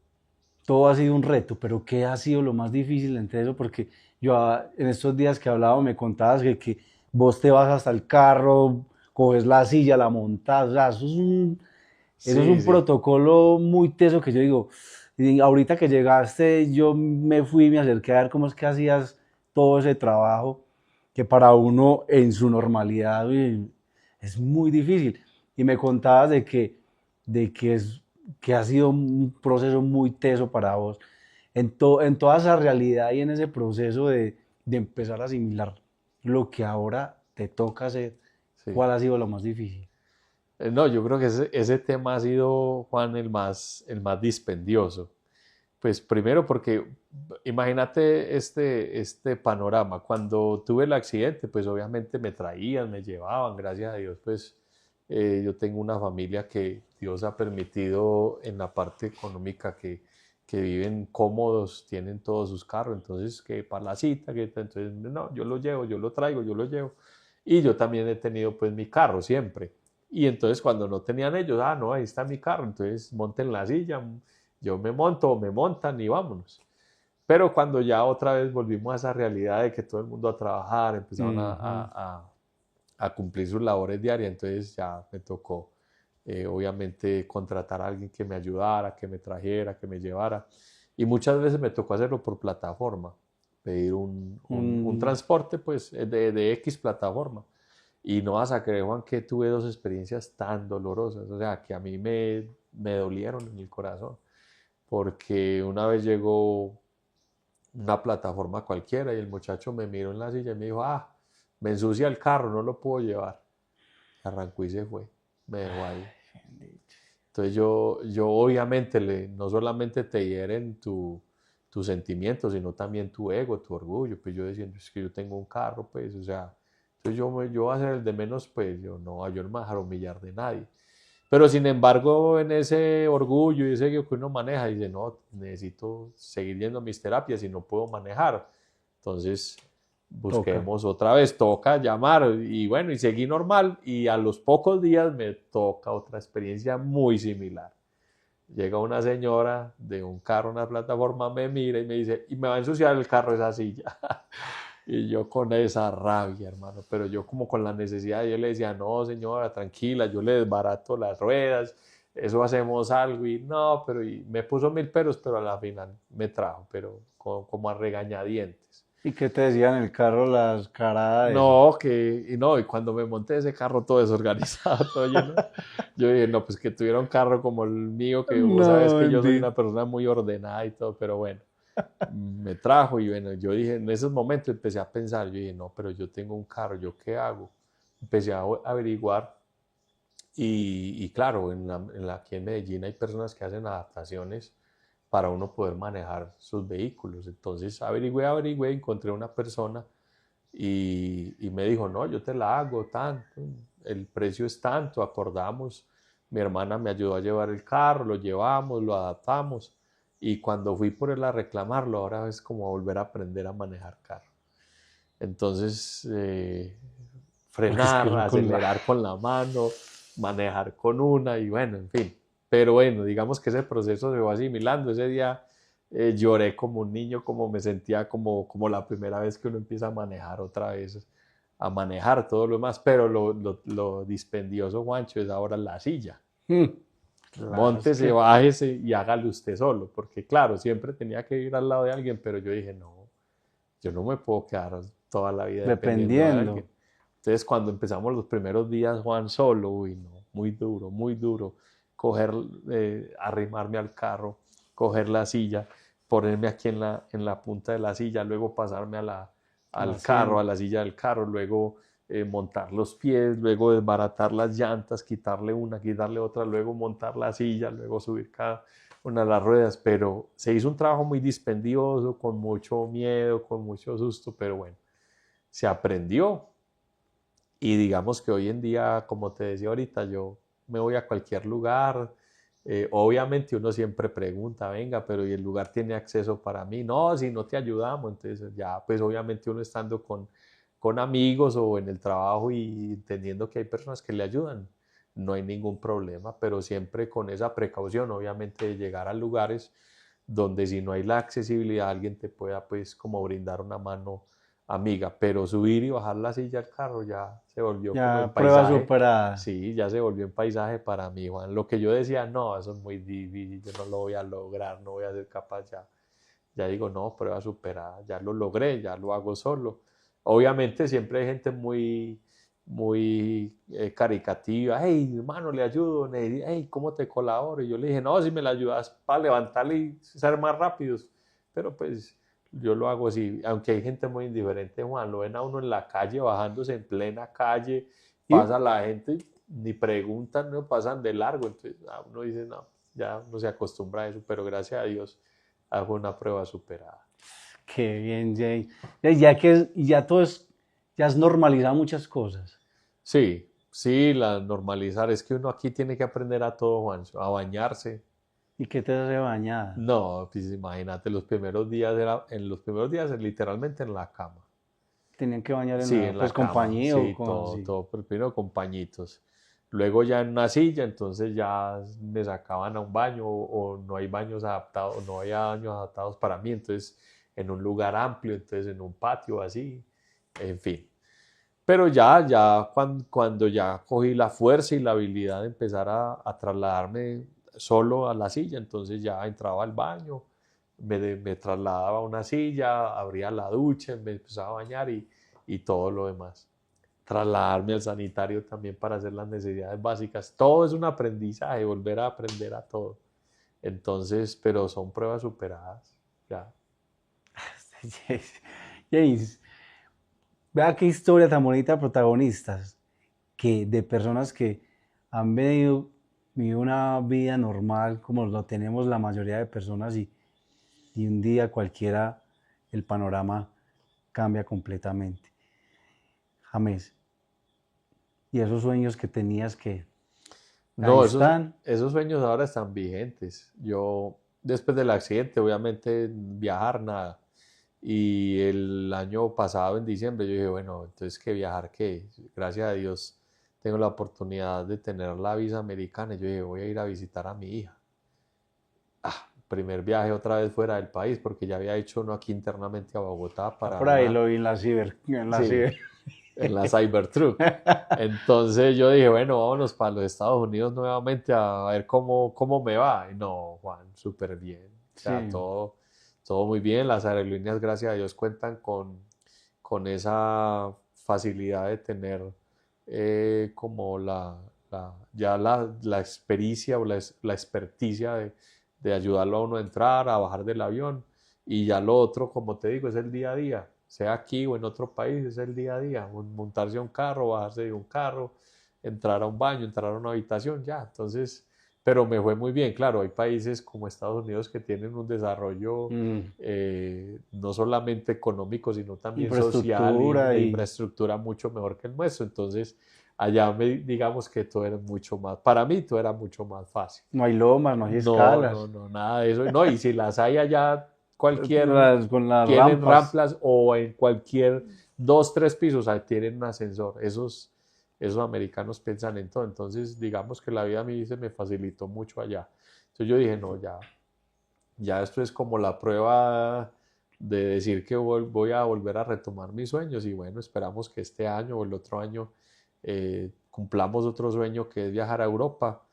todo ha sido un reto, pero ¿qué ha sido lo más difícil entre eso? Porque yo en estos días que hablaba me contabas que vos te vas hasta el carro, coges la silla, la montas, o sea, eso es Sí, un sí. protocolo muy teso que yo digo, y ahorita que llegaste yo me fui, me acerqué a ver cómo es que hacías todo ese trabajo, que para uno en su normalidad uy, es muy difícil. Y me contabas que ha sido un proceso muy teso para vos. En toda esa realidad y en ese proceso de empezar a asimilar lo que ahora te toca hacer, Sí. ¿cuál ha sido lo más difícil? No, yo creo que ese tema ha sido, Juan, el más dispendioso. Pues primero porque imagínate este panorama. Cuando tuve el accidente, pues obviamente me traían, me llevaban, gracias a Dios, pues yo tengo una familia que Dios ha permitido en la parte económica que viven cómodos, tienen todos sus carros, entonces que para la cita, entonces no, yo lo llevo, yo lo traigo, yo lo llevo. Y yo también he tenido pues mi carro siempre. Y entonces cuando no tenían ellos, no, ahí está mi carro, entonces monten la silla, yo me monto o me montan y vámonos. Pero cuando ya otra vez volvimos a esa realidad de que todo el mundo a trabajar, empezaron a cumplir sus labores diarias, entonces ya me tocó obviamente contratar a alguien que me ayudara, que me trajera, que me llevara. Y muchas veces me tocó hacerlo por plataforma, pedir un transporte pues de X plataforma. Y no vas a creer, Juan, que tuve dos experiencias tan dolorosas, o sea, que a mí me dolieron en el corazón, porque una vez llegó una plataforma cualquiera y el muchacho me miró en la silla y me dijo, me ensucia el carro, no lo puedo llevar. Arrancó y se fue, me dejó ahí. Entonces yo obviamente no solamente te hieren tu sentimiento, sino también tu ego, tu orgullo. Pues yo diciendo, es que yo tengo un carro, pues, o sea, entonces yo voy a ser el de menos, pues, yo no me voy a dejar humillar de nadie. Pero sin embargo, en ese orgullo y ese ego que uno maneja, dice, no, necesito seguir yendo a mis terapias y no puedo manejar. Entonces, busquemos otra vez, toca llamar y bueno, y seguí normal y a los pocos días me toca otra experiencia muy similar. Llega una señora de un carro, una plataforma, me mira y me dice, y me va a ensuciar el carro esa silla. Y yo con esa rabia, hermano, pero yo como con la necesidad, yo le decía, no, señora, tranquila, yo le desbarato las ruedas, eso hacemos algo, y no, pero y me puso mil peros, pero a la final me trajo, pero como a regañadientes. ¿Y qué te decían en el carro las caradas de eso? No, y cuando me monté ese carro todo desorganizado, todo lleno, yo dije, no, pues que tuviera un carro como el mío, que vos sabes No, que yo soy bendito. una persona muy ordenada y todo, pero bueno, me trajo y bueno, yo dije, en esos momentos empecé a pensar, yo dije, no, pero yo tengo un carro, ¿yo qué hago? Empecé a averiguar y claro, aquí en Medellín hay personas que hacen adaptaciones para uno poder manejar sus vehículos. Entonces averigüé, encontré una persona y me dijo, no, yo te la hago tanto, el precio es tanto, acordamos, mi hermana me ayudó a llevar el carro, lo llevamos, lo adaptamos y cuando fui por él a reclamarlo, ahora es como volver a aprender a manejar carro. Entonces, Porque es que frenar, eso con la... acelerar con la mano, manejar con una y bueno, en fin. Pero bueno, digamos que ese proceso se va asimilando. Ese día lloré como un niño, como me sentía como la primera vez que uno empieza a manejar otra vez, a manejar todo lo demás. Pero lo dispendioso, Juancho, es ahora la silla. Claro, es Móntese, que bájese y hágalo usted solo. Porque claro, siempre tenía que ir al lado de alguien, pero yo dije, no, yo no me puedo quedar toda la vida dependiendo de alguien. dependiendo. Entonces, cuando empezamos los primeros días, Juan, solo, uy, no, muy duro, coger, arrimarme al carro, coger la silla, ponerme aquí en la punta de la silla, luego pasarme al carro, a la silla del carro, luego montar los pies, luego desbaratar las llantas, quitarle una, quitarle otra, luego montar la silla, luego subir cada una de las ruedas, pero se hizo un trabajo muy dispendioso, con mucho miedo, con mucho susto, pero bueno, se aprendió y digamos que hoy en día, como te decía ahorita, yo me voy a cualquier lugar. Obviamente uno siempre pregunta, venga, pero ¿y el lugar tiene acceso para mí? No, si no te ayudamos. Entonces ya, pues obviamente uno estando con amigos o en el trabajo y entendiendo que hay personas que le ayudan, no hay ningún problema, pero siempre con esa precaución, obviamente, de llegar a lugares donde si no hay la accesibilidad, alguien te pueda pues como brindar una mano amiga, pero subir y bajar la silla al carro ya se volvió como en Ya prueba paisaje, superada. sí, ya se volvió en paisaje para mí, Juan. Lo que yo decía, no, eso es muy difícil, yo no lo voy a lograr, no voy a ser capaz ya. Ya digo, no, prueba superada, ya lo logré, ya lo hago solo. Obviamente siempre hay gente muy caricativa, hey, hermano, le ayudo, hey, ¿cómo te colaboro? Y yo le dije, no, si me la ayudas para levantarle y ser más rápidos, pero pues yo lo hago así, aunque hay gente muy indiferente, Juan, lo ven a uno en la calle, bajándose en plena calle, Y pasa la gente, ni preguntan, no pasan de largo, entonces uno dice, no, ya no se acostumbra a eso, pero gracias a Dios hago una prueba superada. qué bien, Jay. Ya que ya todo es, ya has normalizado muchas cosas. Sí, sí, la normalizar, es que uno aquí tiene que aprender a todo, Juan, a bañarse, ¿Y qué te hace bañada? No, pues imagínate, en los primeros días literalmente en la cama. Tenían que bañar en Sí, la, en pues la cama, compañía o sí, con todo, así. todo, pero primero con pañitos. Luego ya en una silla, entonces ya me sacaban a un baño o no hay baños adaptados, no había baños adaptados para mí, entonces en un lugar amplio, entonces en un patio así, en fin. Pero ya cuando ya cogí la fuerza y la habilidad de empezar a trasladarme solo a la silla, entonces ya entraba al baño, me trasladaba a una silla, abría la ducha, me empezaba a bañar y todo lo demás. Trasladarme al sanitario también para hacer las necesidades básicas. Todo es un aprendizaje, volver a aprender a todo. Entonces, pero son pruebas superadas. Ya. James, vea qué historia tan bonita de protagonistas, que de personas que han vivido una vida normal como lo tenemos la mayoría de personas y un día cualquiera el panorama cambia completamente. James, y esos sueños que tenías que ahí No, están. esos sueños ahora están vigentes. Yo, después del accidente, obviamente, viajar nada. Y el año pasado, en diciembre, yo dije, bueno, entonces, ¿qué viajar qué? Gracias a Dios, tengo la oportunidad de tener la visa americana. Y yo dije, voy a ir a visitar a mi hija. Primer viaje otra vez fuera del país, porque ya había hecho uno aquí internamente a Bogotá Ah, para por ahí una, lo vi en la ciber, en la sí, ciber. en la Cybertruck. Entonces yo dije, bueno, vámonos para los Estados Unidos nuevamente a ver cómo me va. Y no, Juan, súper bien. O sea, Sí, todo muy bien. Las aerolíneas, gracias a Dios, cuentan con esa facilidad de tener como la experiencia o la experticia de ayudarlo a uno a entrar, a bajar del avión. Y ya lo otro, como te digo, es el día a día, sea aquí o en otro país, es el día a día, montarse a un carro, bajarse de un carro, entrar a un baño, entrar a una habitación, ya. Entonces, pero me fue muy bien, claro, hay países como Estados Unidos que tienen un desarrollo mm, no solamente económico, sino también social y infraestructura de y infraestructura mucho mejor que el nuestro. Entonces, allá digamos que todo era mucho más, para mí todo era mucho más fácil. no hay lomas, no hay No, no, escalas. no, nada de eso. No, y si las hay allá, cualquier, Con las tienen rampas. ramplas o en cualquier dos, tres pisos, ahí tienen un ascensor. Esos americanos piensan en todo. Entonces, digamos que la vida a mí se me facilitó mucho allá. Entonces yo dije, no, ya esto es como la prueba de decir que voy a volver a retomar mis sueños y bueno, esperamos que este año o el otro año cumplamos otro sueño que es viajar a Europa,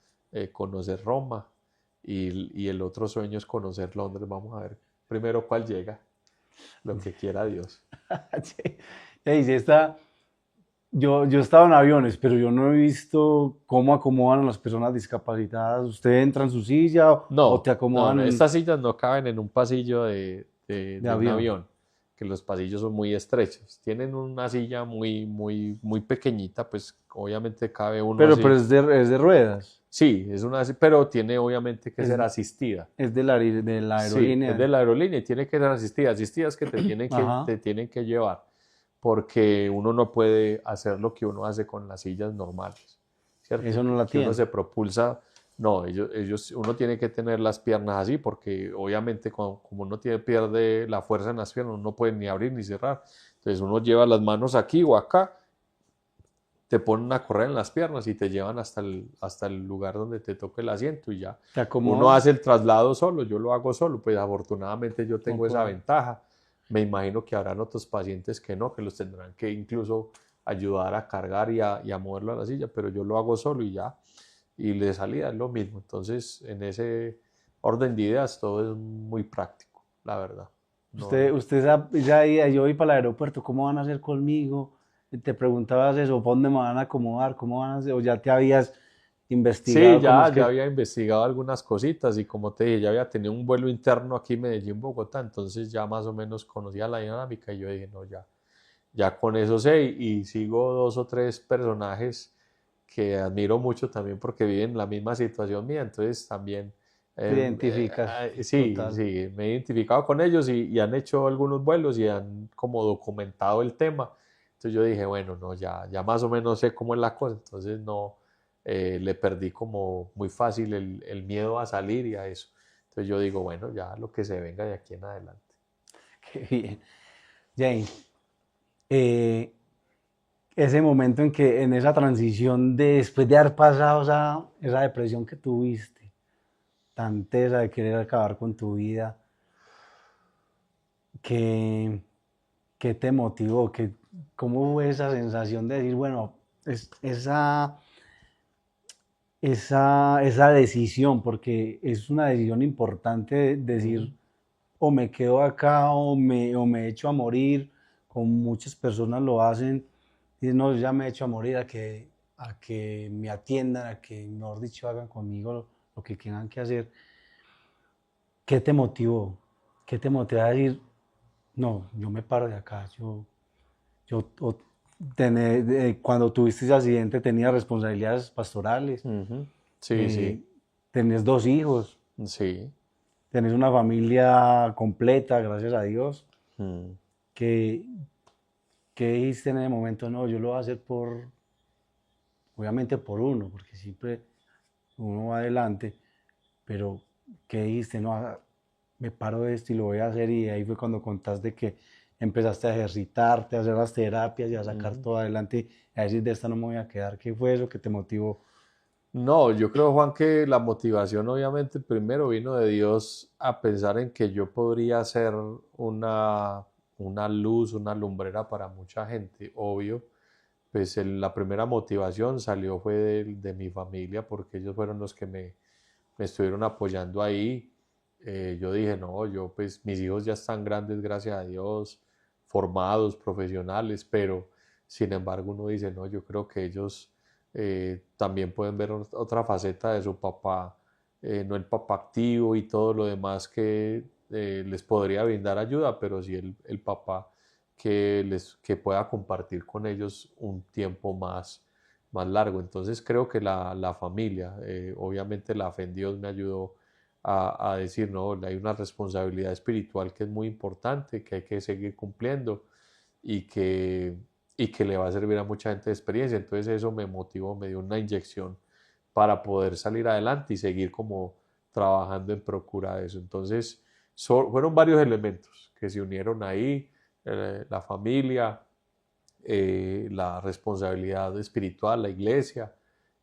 conocer Roma y el otro sueño es conocer Londres. Vamos a ver primero cuál llega, lo que quiera Dios. Sí. Y si está, yo he estado en aviones, pero yo no he visto cómo acomodan a las personas discapacitadas. ¿Usted entra en su silla o te No, no, acomodan no, estas sillas no caben en un pasillo de de un avión? avión, que los pasillos son muy estrechos. Tienen una silla muy pequeñita, pues obviamente cabe uno Pero así. es de ruedas, Sí, pero tiene obviamente que es, ser asistida. es de la Sí, es de aerolínea. la aerolínea y tiene que ser asistida. Asistidas que Ajá, te tienen que llevar, porque uno no puede hacer lo que uno hace con las sillas normales, ¿cierto? eso no la Que uno tiene. se propulsa, no, uno tiene que tener las piernas así, porque obviamente como uno pierde la fuerza en las piernas, uno no puede ni abrir ni cerrar. Entonces uno lleva las manos aquí o acá, te ponen a correr en las piernas y te llevan hasta el lugar donde te toque el asiento y ya. ¿Te Uno acomodan? hace el traslado solo, yo lo hago solo, pues afortunadamente yo No tengo esa puedo. ventaja. Me imagino que habrán otros pacientes que no, que los tendrán que incluso ayudar a cargar y a moverlo a la silla, pero yo lo hago solo y ya. Y de salida es lo mismo. Entonces, en ese orden de ideas, todo es muy práctico, la verdad. No, Esa idea, yo voy para el aeropuerto, ¿cómo van a hacer conmigo? Te preguntabas eso, ¿para dónde me van a acomodar? ¿Cómo van a hacer? O ya te habías sí, investigado cómo es ya que... había investigado algunas cositas y como te dije, ya había tenido un vuelo interno aquí Medellín-Bogotá, entonces ya más o menos conocía la dinámica y yo dije, no, ya con eso sé y sigo dos o tres personajes que admiro mucho también porque viven la misma situación mía, entonces también, Te identificas, sí, total. sí, me he identificado con ellos y han hecho algunos vuelos y han como documentado el tema, entonces yo dije, bueno, no, ya más o menos sé cómo es la cosa, entonces no, le perdí como muy fácil el miedo a salir y a eso. Entonces yo digo, bueno, ya lo que se venga de aquí en adelante. Qué bien. James, eh, ese momento en que en esa transición después de haber pasado esa depresión que tuviste, tan tesa de querer acabar con tu vida, ¿qué, qué te motivó? ¿Cómo fue esa sensación de decir, bueno, esa decisión, porque es una decisión importante de decir, o me quedo acá o me echo a morir, como muchas personas lo hacen, y no, yo ya me echo a morir a que me atiendan, a que, mejor dicho, hagan conmigo lo que tengan que hacer. ¿Qué te motivó? ¿Qué te motivó a decir, no, yo me paro de acá? Cuando tuviste ese accidente tenías responsabilidades pastorales, Sí, eh, sí, tenés 2 hijos, sí. tenés una familia completa, gracias a Dios. Mm. ¿Qué, qué dijiste en ese momento? No, yo lo voy a hacer obviamente por uno, porque siempre uno va adelante, pero ¿qué dijiste? No, me paro de esto y lo voy a hacer, y ahí fue cuando contaste que empezaste a ejercitarte, a hacer las terapias y a sacar todo adelante y a decir, de esta no me voy a quedar. ¿Qué fue eso que te motivó? No, yo creo, Juan, que la motivación obviamente primero vino de Dios a pensar en que yo podría ser una luz, una lumbrera para mucha gente, obvio. Pues la primera motivación salió fue de mi familia porque ellos fueron los que me estuvieron apoyando ahí. Yo dije, no, yo pues mis hijos ya están grandes, gracias a Dios, formados, profesionales, pero sin embargo uno dice, no, yo creo que ellos también pueden ver otra faceta de su papá, no el papá activo y todo lo demás que les podría brindar ayuda, pero sí el papá que pueda compartir con ellos un tiempo más largo. Entonces creo que la familia, obviamente la fe en Dios me ayudó a decir, no, hay una responsabilidad espiritual que es muy importante, que hay que seguir cumpliendo y que le va a servir a mucha gente de experiencia. Entonces eso me motivó, me dio una inyección para poder salir adelante y seguir como trabajando en procura de eso. Entonces fueron varios elementos que se unieron ahí, la familia, la responsabilidad espiritual, la iglesia,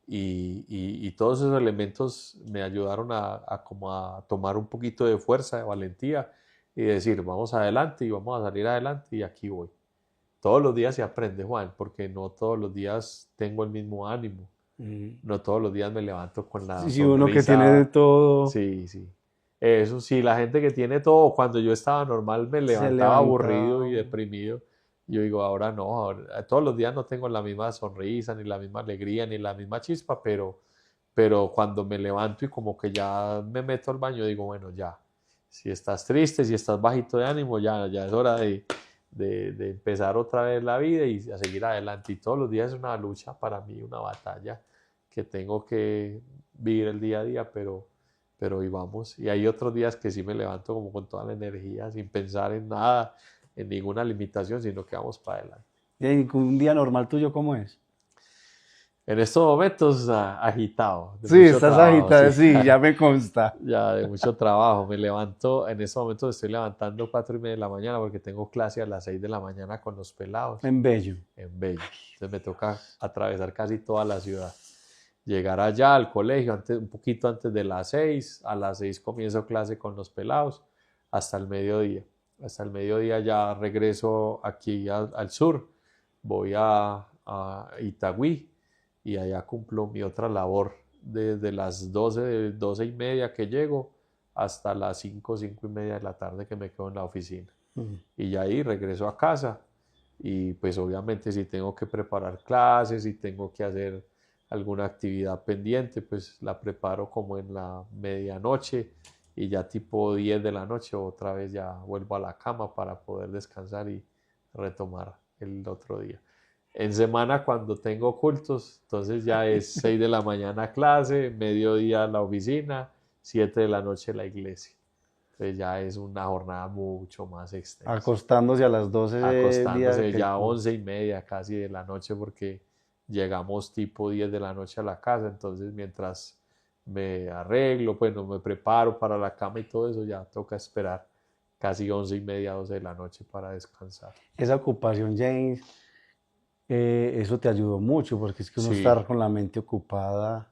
y todos esos elementos me ayudaron como a tomar un poquito de fuerza, de valentía y decir, vamos adelante y vamos a salir adelante y aquí voy. Todos los días se aprende, Juan, porque no todos los días tengo el mismo ánimo, Mm. no todos los días me levanto con la Si uno que tiene de sonrisa. todo Sí, sí. Eso sí, la gente que tiene todo, cuando yo estaba normal me se levantaba levanta. aburrido y deprimido. Yo digo, ahora no, todos los días no tengo la misma sonrisa, ni la misma alegría, ni la misma chispa, pero cuando me levanto y como que ya me meto al baño, digo, bueno, ya, si estás triste, si estás bajito de ánimo, ya es hora de empezar otra vez la vida y a seguir adelante. Y todos los días es una lucha para mí, una batalla que tengo que vivir el día a día, pero y vamos. Y hay otros días que sí me levanto como con toda la energía, sin pensar en nada, en ninguna limitación, sino que vamos para adelante. Y un día normal tuyo, ¿cómo es? En estos momentos agitado, de Sí, mucho estás trabajo, sí. agitada, sí, ya me consta. Ya de mucho trabajo. Me levanto, en estos momentos estoy levantando 4:30 de la mañana porque tengo clase a las 6 de la mañana con los pelados En Bello. en Bello. Entonces me toca atravesar casi toda la ciudad. Llegar allá al colegio un poquito antes de las 6. A las 6 comienzo clase con los pelados hasta el mediodía. Hasta el mediodía ya regreso aquí al sur. Voy a Itagüí y allá cumplo mi otra labor desde las 12:30 que llego hasta las 5:30 de la tarde que me quedo en la oficina. Mm. Y ya ahí regreso a casa y pues obviamente si tengo que preparar clases, si tengo que hacer alguna actividad pendiente, pues la preparo como en la medianoche y ya tipo 10 de la noche otra vez ya vuelvo a la cama para poder descansar y retomar el otro día. En semana cuando tengo cultos, entonces ya es 6 de la mañana clase, mediodía la oficina, 7 de la noche la iglesia. Entonces ya es una jornada mucho más extensa, Acostándose a las 12 de día acostándose que el ya culto. 11:30 casi de la noche porque llegamos tipo 10 de la noche a la casa, entonces mientras me arreglo, bueno, me preparo para la cama y todo eso, ya toca esperar casi 11:30, 12 de la noche para descansar. Esa ocupación, James, eso te ayudó mucho, porque es que uno Sí, estar con la mente ocupada.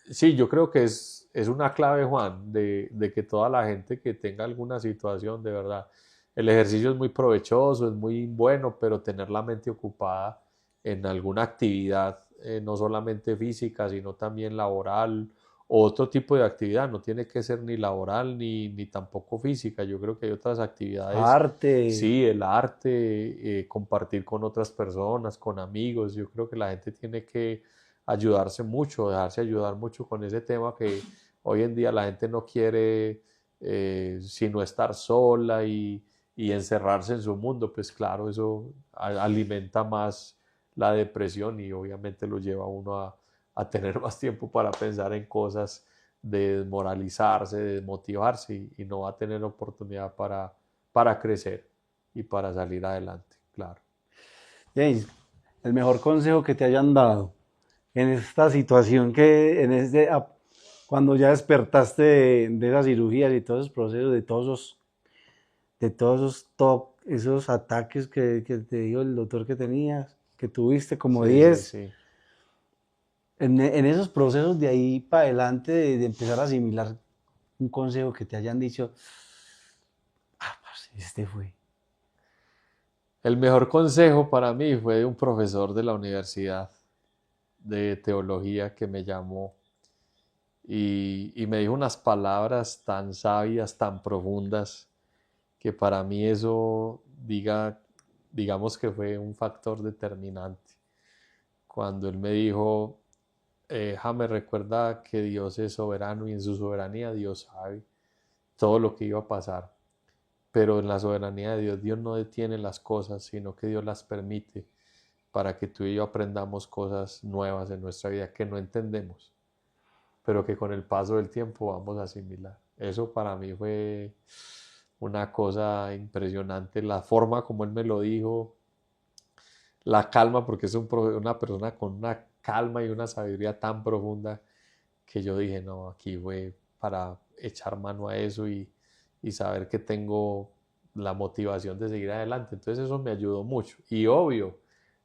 sí, yo creo que es una clave, Juan, de que toda la gente que tenga alguna situación, de verdad, el ejercicio es muy provechoso, es muy bueno, pero tener la mente ocupada en alguna actividad, no solamente física, sino también laboral o otro tipo de actividad, no tiene que ser ni laboral ni tampoco física. Yo creo que hay otras actividades, Arte, sí, el arte, compartir con otras personas, con amigos. Yo creo que la gente tiene que ayudarse mucho, dejarse ayudar mucho con ese tema que hoy en día la gente no quiere sino estar sola y encerrarse en su mundo. Pues claro, eso alimenta más la depresión y obviamente lo lleva a uno a tener más tiempo para pensar en cosas, de desmoralizarse, de desmotivarse y no va a tener oportunidad para crecer y para salir adelante, claro. James, el mejor consejo que te hayan dado en esta situación cuando ya despertaste de esas cirugías y todos esos procesos, esos ataques que te dijo el doctor que tenías, que tuviste como Sí, sí, 10 sí. en esos procesos de ahí para adelante, de empezar a asimilar un consejo que te hayan dicho, parce, este fue. El mejor consejo para mí fue de un profesor de la universidad de teología que me llamó y me dijo unas palabras tan sabias, tan profundas, que para mí eso digamos que fue un factor determinante. Cuando él me dijo, James, recuerda que Dios es soberano y en su soberanía Dios sabe todo lo que iba a pasar. Pero en la soberanía de Dios, Dios no detiene las cosas, sino que Dios las permite para que tú y yo aprendamos cosas nuevas en nuestra vida que no entendemos, pero que con el paso del tiempo vamos a asimilar. Eso para mí fue una cosa impresionante, la forma como él me lo dijo, la calma, porque es una persona con una calma y una sabiduría tan profunda que yo dije, no, aquí fue para echar mano a eso y saber que tengo la motivación de seguir adelante. Entonces eso me ayudó mucho. Y obvio,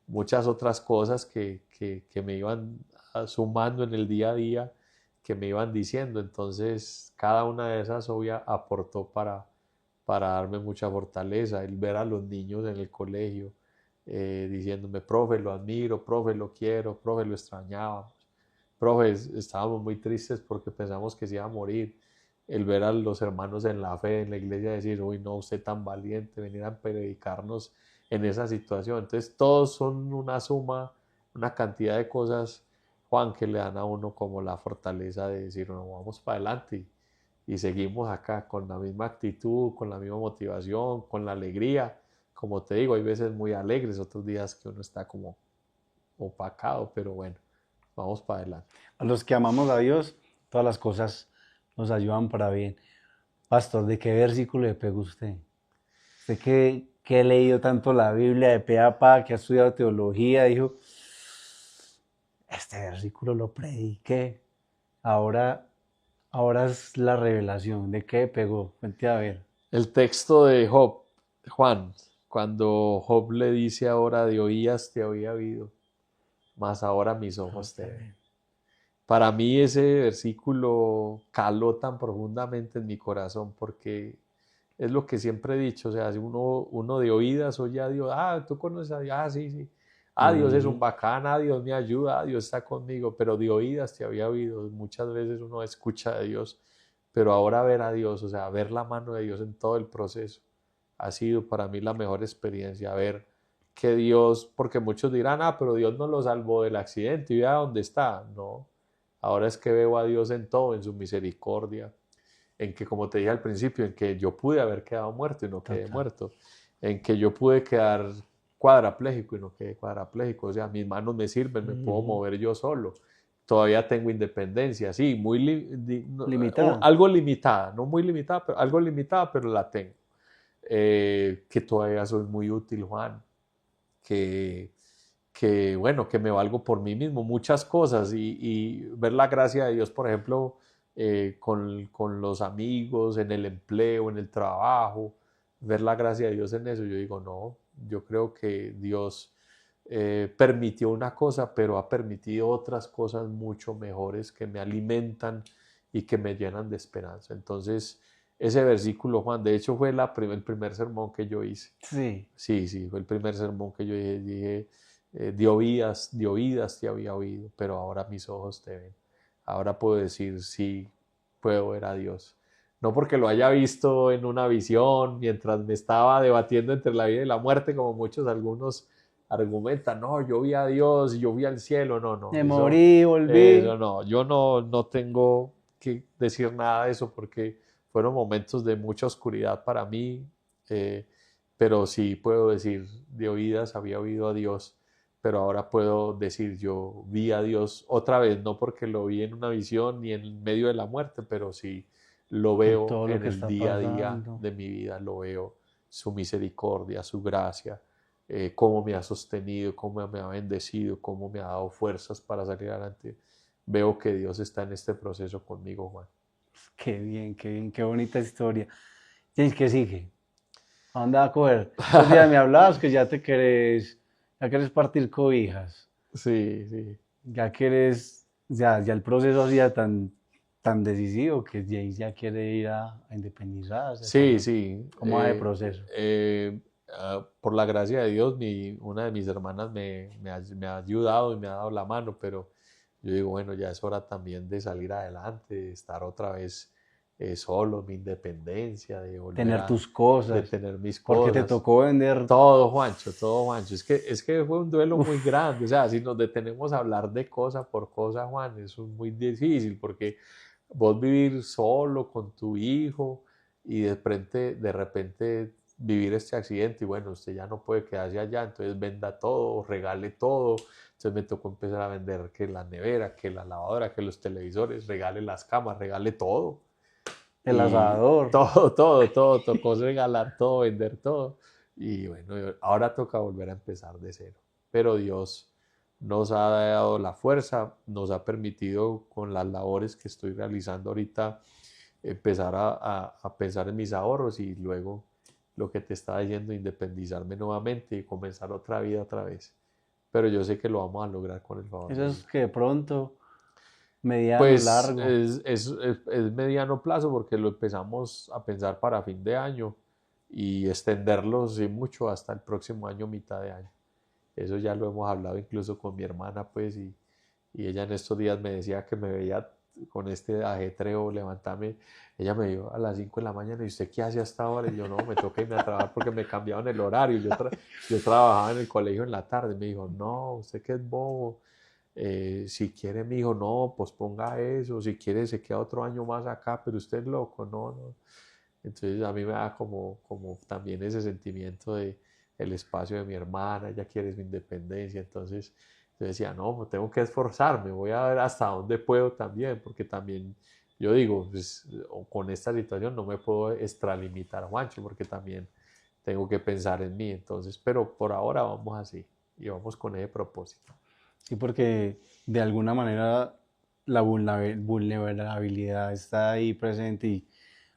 muchas otras cosas que me iban sumando en el día a día, que me iban diciendo. Entonces cada una de esas obvia aportó para darme mucha fortaleza, el ver a los niños en el colegio diciéndome, profe, lo admiro, profe, lo quiero, profe, lo extrañábamos, profe, estábamos muy tristes porque pensamos que se iba a morir. El ver a los hermanos en la fe, en la iglesia, decir, uy, no, usted tan valiente, venir a predicarnos en esa situación. Entonces, todos son una suma, una cantidad de cosas, Juan, que le dan a uno como la fortaleza de decir, no, vamos para adelante y seguimos acá con la misma actitud, con la misma motivación, con la alegría. Como te digo, hay veces muy alegres, otros días que uno está como opacado, pero bueno, vamos para adelante. A los que amamos a Dios, todas las cosas nos ayudan para bien. Pastor, ¿de qué versículo le pegó usted? Usted que ha leído tanto la Biblia de pe a pa, que ha estudiado teología, dijo, este versículo lo prediqué, ahora, ahora es la revelación. ¿De qué pegó? Cuente a ver. El texto de Job, Juan, cuando Job le dice ahora, de oídas te había oído, mas ahora mis ojos te ven. Para mí ese versículo caló tan profundamente en mi corazón porque es lo que siempre he dicho, o sea, si uno de oídas oye a Dios, tú conoces a Dios, sí, sí, Dios es un Ujú. bacán, Dios me ayuda, Dios está conmigo, pero de oídas te había oído, muchas veces uno escucha de Dios, pero ahora ver a Dios, o sea, ver la mano de Dios en todo el proceso, ha sido para mí la mejor experiencia, ver que Dios, porque muchos dirán, pero Dios no lo salvó del accidente y vea dónde está, no, ahora es que veo a Dios en todo, en su misericordia, en que, como te dije al principio, en que yo pude haber quedado muerto y no quedé Total. muerto, en que yo pude quedar cuadrapléjico y no quedé cuadrapléjico, o sea, mis manos me sirven, me puedo Ujú. mover yo solo, todavía tengo independencia, sí, Limitada. algo limitada, no muy limitada, pero algo limitada, pero la tengo. Que todavía soy muy útil, Juan, que, bueno, que me valgo por mí mismo, muchas cosas y ver la gracia de Dios, por ejemplo, con los amigos, en el empleo, en el trabajo, ver la gracia de Dios en eso. Yo digo, no, yo creo que Dios permitió una cosa, pero ha permitido otras cosas mucho mejores que me alimentan y que me llenan de esperanza. Entonces, ese versículo, Juan, de hecho fue el primer sermón que yo hice. Sí. Sí, sí, fue el primer sermón que yo dije, de oídas te había oído, pero ahora mis ojos te ven. Ahora puedo decir, sí, puedo ver a Dios. No porque lo haya visto en una visión mientras me estaba debatiendo entre la vida y la muerte, como algunos argumentan, no, yo vi a Dios, yo vi al cielo, no, no, Me morí, eso volví. no, yo no tengo que decir nada de eso porque fueron momentos de mucha oscuridad para mí, eh, pero sí puedo decir, de oídas había oído a Dios, pero ahora puedo decir, yo vi a Dios otra vez, no porque lo vi en una visión ni en medio de la muerte, pero sí lo En veo todo lo en que el está día a día pasando. de mi vida, lo veo su misericordia, su gracia, cómo me ha sostenido, cómo me ha bendecido, cómo me ha dado fuerzas para salir adelante. Veo que Dios está en este proceso conmigo, Juan. Qué bien, qué bonita historia. James, ¿qué sigue? ¿A dónde va a coger? Esos días me hablabas que ya querés partir cobijas, Sí, sí. ya querés, ya el proceso hacía tan decisivo que James ya quiere ir a independizarse. Sí, sí. ¿Cómo va el proceso? Por la gracia de Dios, una de mis hermanas me ha ayudado y me ha dado la mano, pero yo digo, bueno, ya es hora también de salir adelante, de estar otra vez solo, mi independencia, Tener tus de cosas, tener mis porque te cosas. tocó vender. Todo, Juancho, todo, Juancho. Es que fue un duelo muy Uf, grande. O sea, si nos detenemos a hablar de cosa por cosa, Juan, eso es muy difícil porque vos vivir solo con tu hijo y de repente vivir este accidente y bueno, usted ya no puede quedarse allá, entonces venda todo, regale todo. Entonces me tocó empezar a vender que la nevera, que la lavadora, que los televisores, regale las camas, regale todo. el Y asador. todo, tocó regalar todo, vender todo. Y bueno, ahora toca volver a empezar de cero. Pero Dios nos ha dado la fuerza, nos ha permitido con las labores que estoy realizando ahorita empezar a pensar en mis ahorros y luego lo que te estaba diciendo, independizarme nuevamente y comenzar otra vida otra vez. Pero yo sé que lo vamos a lograr con el favor Eso de es Dios. que de pronto, mediano, Pues largo. es mediano plazo porque lo empezamos a pensar para fin de año y extenderlo sin mucho hasta el próximo año, mitad de año. Eso ya lo hemos hablado incluso con mi hermana, pues, y ella en estos días me decía que me veía con este ajetreo, levantarme. Ella me dijo a las 5 de la mañana, ¿y usted qué hace hasta ahora? Y yo, no, me toca irme a trabajar porque me cambiaron el horario. Yo trabajaba en el colegio en la tarde. Me dijo, no, usted qué es bobo. Si quiere, mi hijo, no, pues ponga eso. Si quiere, se queda otro año más acá, pero usted es loco, no, no. Entonces a mí me da como también ese sentimiento de el espacio de mi hermana, ella quiere su independencia, entonces yo decía, no, pues tengo que esforzarme, voy a ver hasta dónde puedo también, porque también yo digo, pues con esta situación no me puedo extralimitar, Juancho, porque también tengo que pensar en mí, entonces, pero por ahora vamos así y vamos con ese propósito. Sí, porque de alguna manera la vulnerabilidad está ahí presente,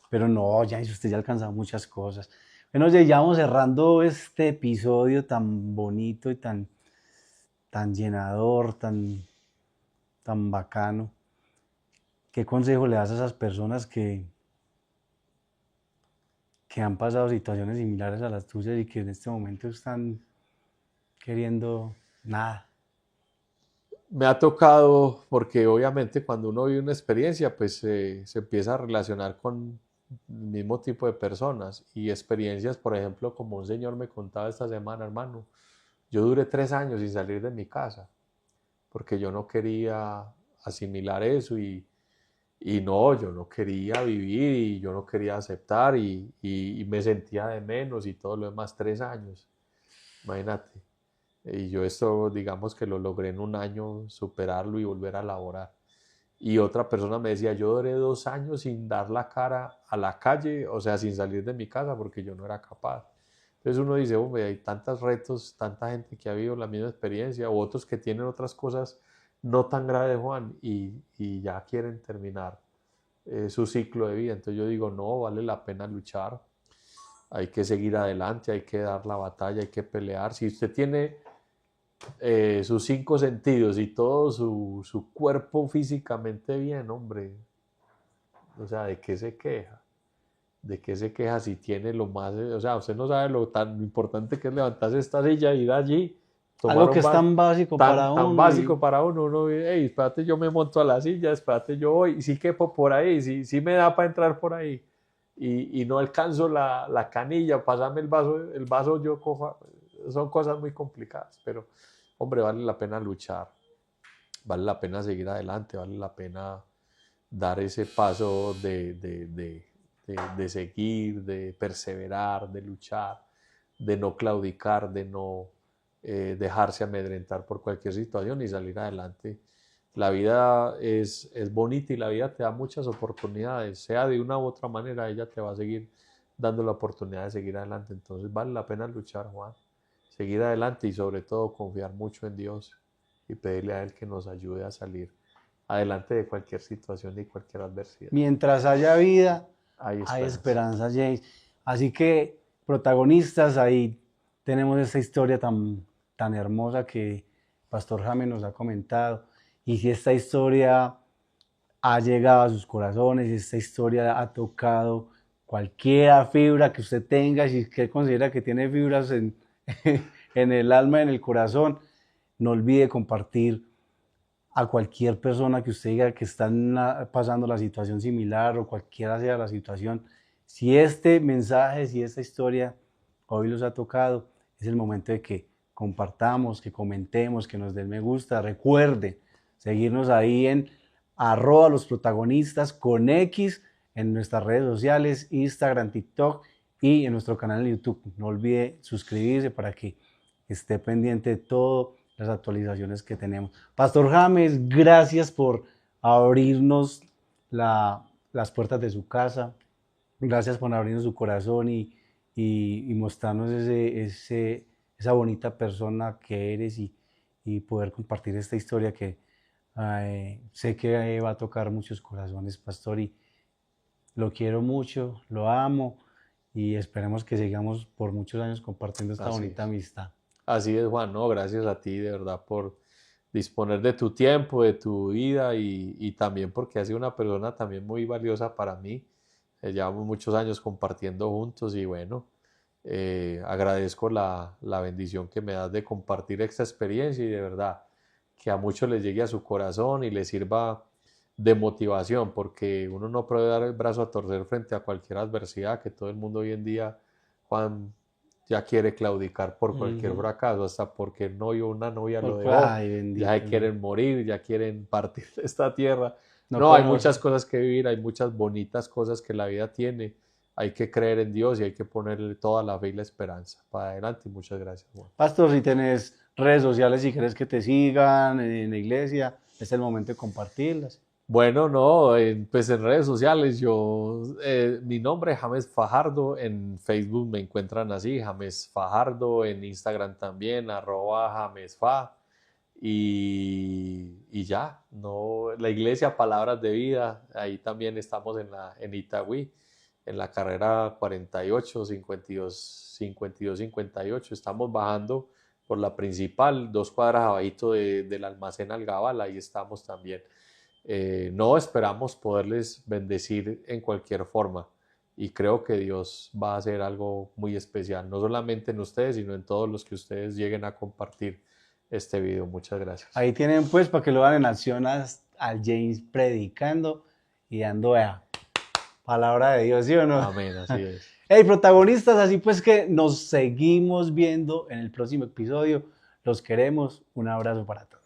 pero no, ya usted ya ha alcanzado muchas cosas. Bueno, ya vamos cerrando este episodio tan bonito y tan llenador, tan bacano. ¿Qué consejo le das a esas personas que han pasado situaciones similares a las tuyas y que en este momento están queriendo nada? Me ha tocado, porque obviamente cuando uno vive una experiencia, pues se empieza a relacionar con el mismo tipo de personas y experiencias, por ejemplo, como un señor me contaba esta semana, hermano, yo duré 3 años sin salir de mi casa, porque yo no quería asimilar eso y no, yo no quería vivir y yo no quería aceptar y me sentía de menos y todo lo demás, 3 años, imagínate. Y yo esto, digamos que lo logré en un año, superarlo y volver a laborar. Y otra persona me decía, yo duré 2 años sin dar la cara a la calle, o sea, sin salir de mi casa porque yo no era capaz. Entonces uno dice, hombre, hay tantos retos, tanta gente que ha vivido la misma experiencia, o otros que tienen otras cosas no tan graves, Juan, y ya quieren terminar su ciclo de vida. Entonces yo digo, no, vale la pena luchar, hay que seguir adelante, hay que dar la batalla, hay que pelear. Si usted tiene sus 5 sentidos y todo su cuerpo físicamente bien, hombre, o sea, ¿de qué se queja? ¿De qué se queja si tiene lo más, o sea, usted no sabe lo tan importante que es levantarse esta silla, ir allí, tomar Algo que un es baño, tan básico para tan uno básico y para uno, hey, espérate, yo me monto a la silla, espérate, yo voy, y sí quepo por ahí, sí me da para entrar por ahí, y no alcanzo la canilla, pasarme el vaso yo cojo, son cosas muy complicadas, pero, hombre, vale la pena luchar, vale la pena seguir adelante, vale la pena dar ese paso de seguir, de perseverar, de luchar, de no claudicar, de no dejarse amedrentar por cualquier situación y salir adelante. La vida es bonita y la vida te da muchas oportunidades, sea de una u otra manera, ella te va a seguir dando la oportunidad de seguir adelante. Entonces vale la pena luchar, Juan, seguir adelante y sobre todo confiar mucho en Dios y pedirle a Él que nos ayude a salir adelante de cualquier situación y cualquier adversidad. mientras haya vida, Hay hay esperanza. esperanza, James. Así que, protagonistas, ahí tenemos esta historia tan hermosa que Pastor James nos ha comentado. Y si esta historia ha llegado a sus corazones, si esta historia ha tocado cualquier fibra que usted tenga, si usted considera que tiene fibras en el alma, en el corazón, no olvide compartir a cualquier persona que usted diga que están pasando la situación similar o cualquiera sea la situación. Si este mensaje, si esta historia hoy los ha tocado, es el momento de que compartamos, que comentemos, que nos den me gusta. Recuerde seguirnos ahí en @losprotagonistas con X en nuestras redes sociales, Instagram, TikTok y en nuestro canal de YouTube. No olvide suscribirse para que esté pendiente de todo las actualizaciones que tenemos. Pastor James, gracias por abrirnos las puertas de su casa, gracias por abrirnos su corazón y mostrarnos esa bonita persona que eres y poder compartir esta historia que sé que va a tocar muchos corazones, Pastor, y lo quiero mucho, lo amo y esperemos que sigamos por muchos años compartiendo esta bonita amistad. Así es, Juan, no, gracias a ti de verdad por disponer de tu tiempo, de tu vida y también porque has sido una persona también muy valiosa para mí. Llevamos muchos años compartiendo juntos y bueno, agradezco la bendición que me das de compartir esta experiencia y de verdad que a muchos les llegue a su corazón y les sirva de motivación, porque uno no puede dar el brazo a torcer frente a cualquier adversidad, que todo el mundo hoy en día, Juan, ya quiere claudicar por cualquier fracaso, hasta porque el novio o una novia lo dejó, ya se quieren morir, ya quieren partir de esta tierra. No, hay muchas cosas que vivir, hay muchas bonitas cosas que la vida tiene, hay que creer en Dios y hay que ponerle toda la fe y la esperanza para adelante. Muchas gracias, Juan. Pastor, si tenés redes sociales, si quieres que te sigan en la iglesia, es el momento de compartirlas. Bueno, no, pues en redes sociales mi nombre es James Fajardo, en Facebook me encuentran así, James Fajardo, en Instagram también, @JamesFa, y ya, no, la iglesia Palabras de Vida, ahí también estamos en Itagüí, en la carrera 48, 52, 58, estamos bajando por la principal, 2 cuadras abajito del almacén Algabal, ahí estamos también. No esperamos poderles bendecir en cualquier forma y creo que Dios va a hacer algo muy especial, no solamente en ustedes, sino en todos los que ustedes lleguen a compartir este video. Muchas gracias. Ahí tienen pues para que lo vean en acción al James predicando y dando palabra de Dios, ¿sí o no? Amén, así es. Hey, protagonistas, así pues que nos seguimos viendo en el próximo episodio. Los queremos. Un abrazo para todos.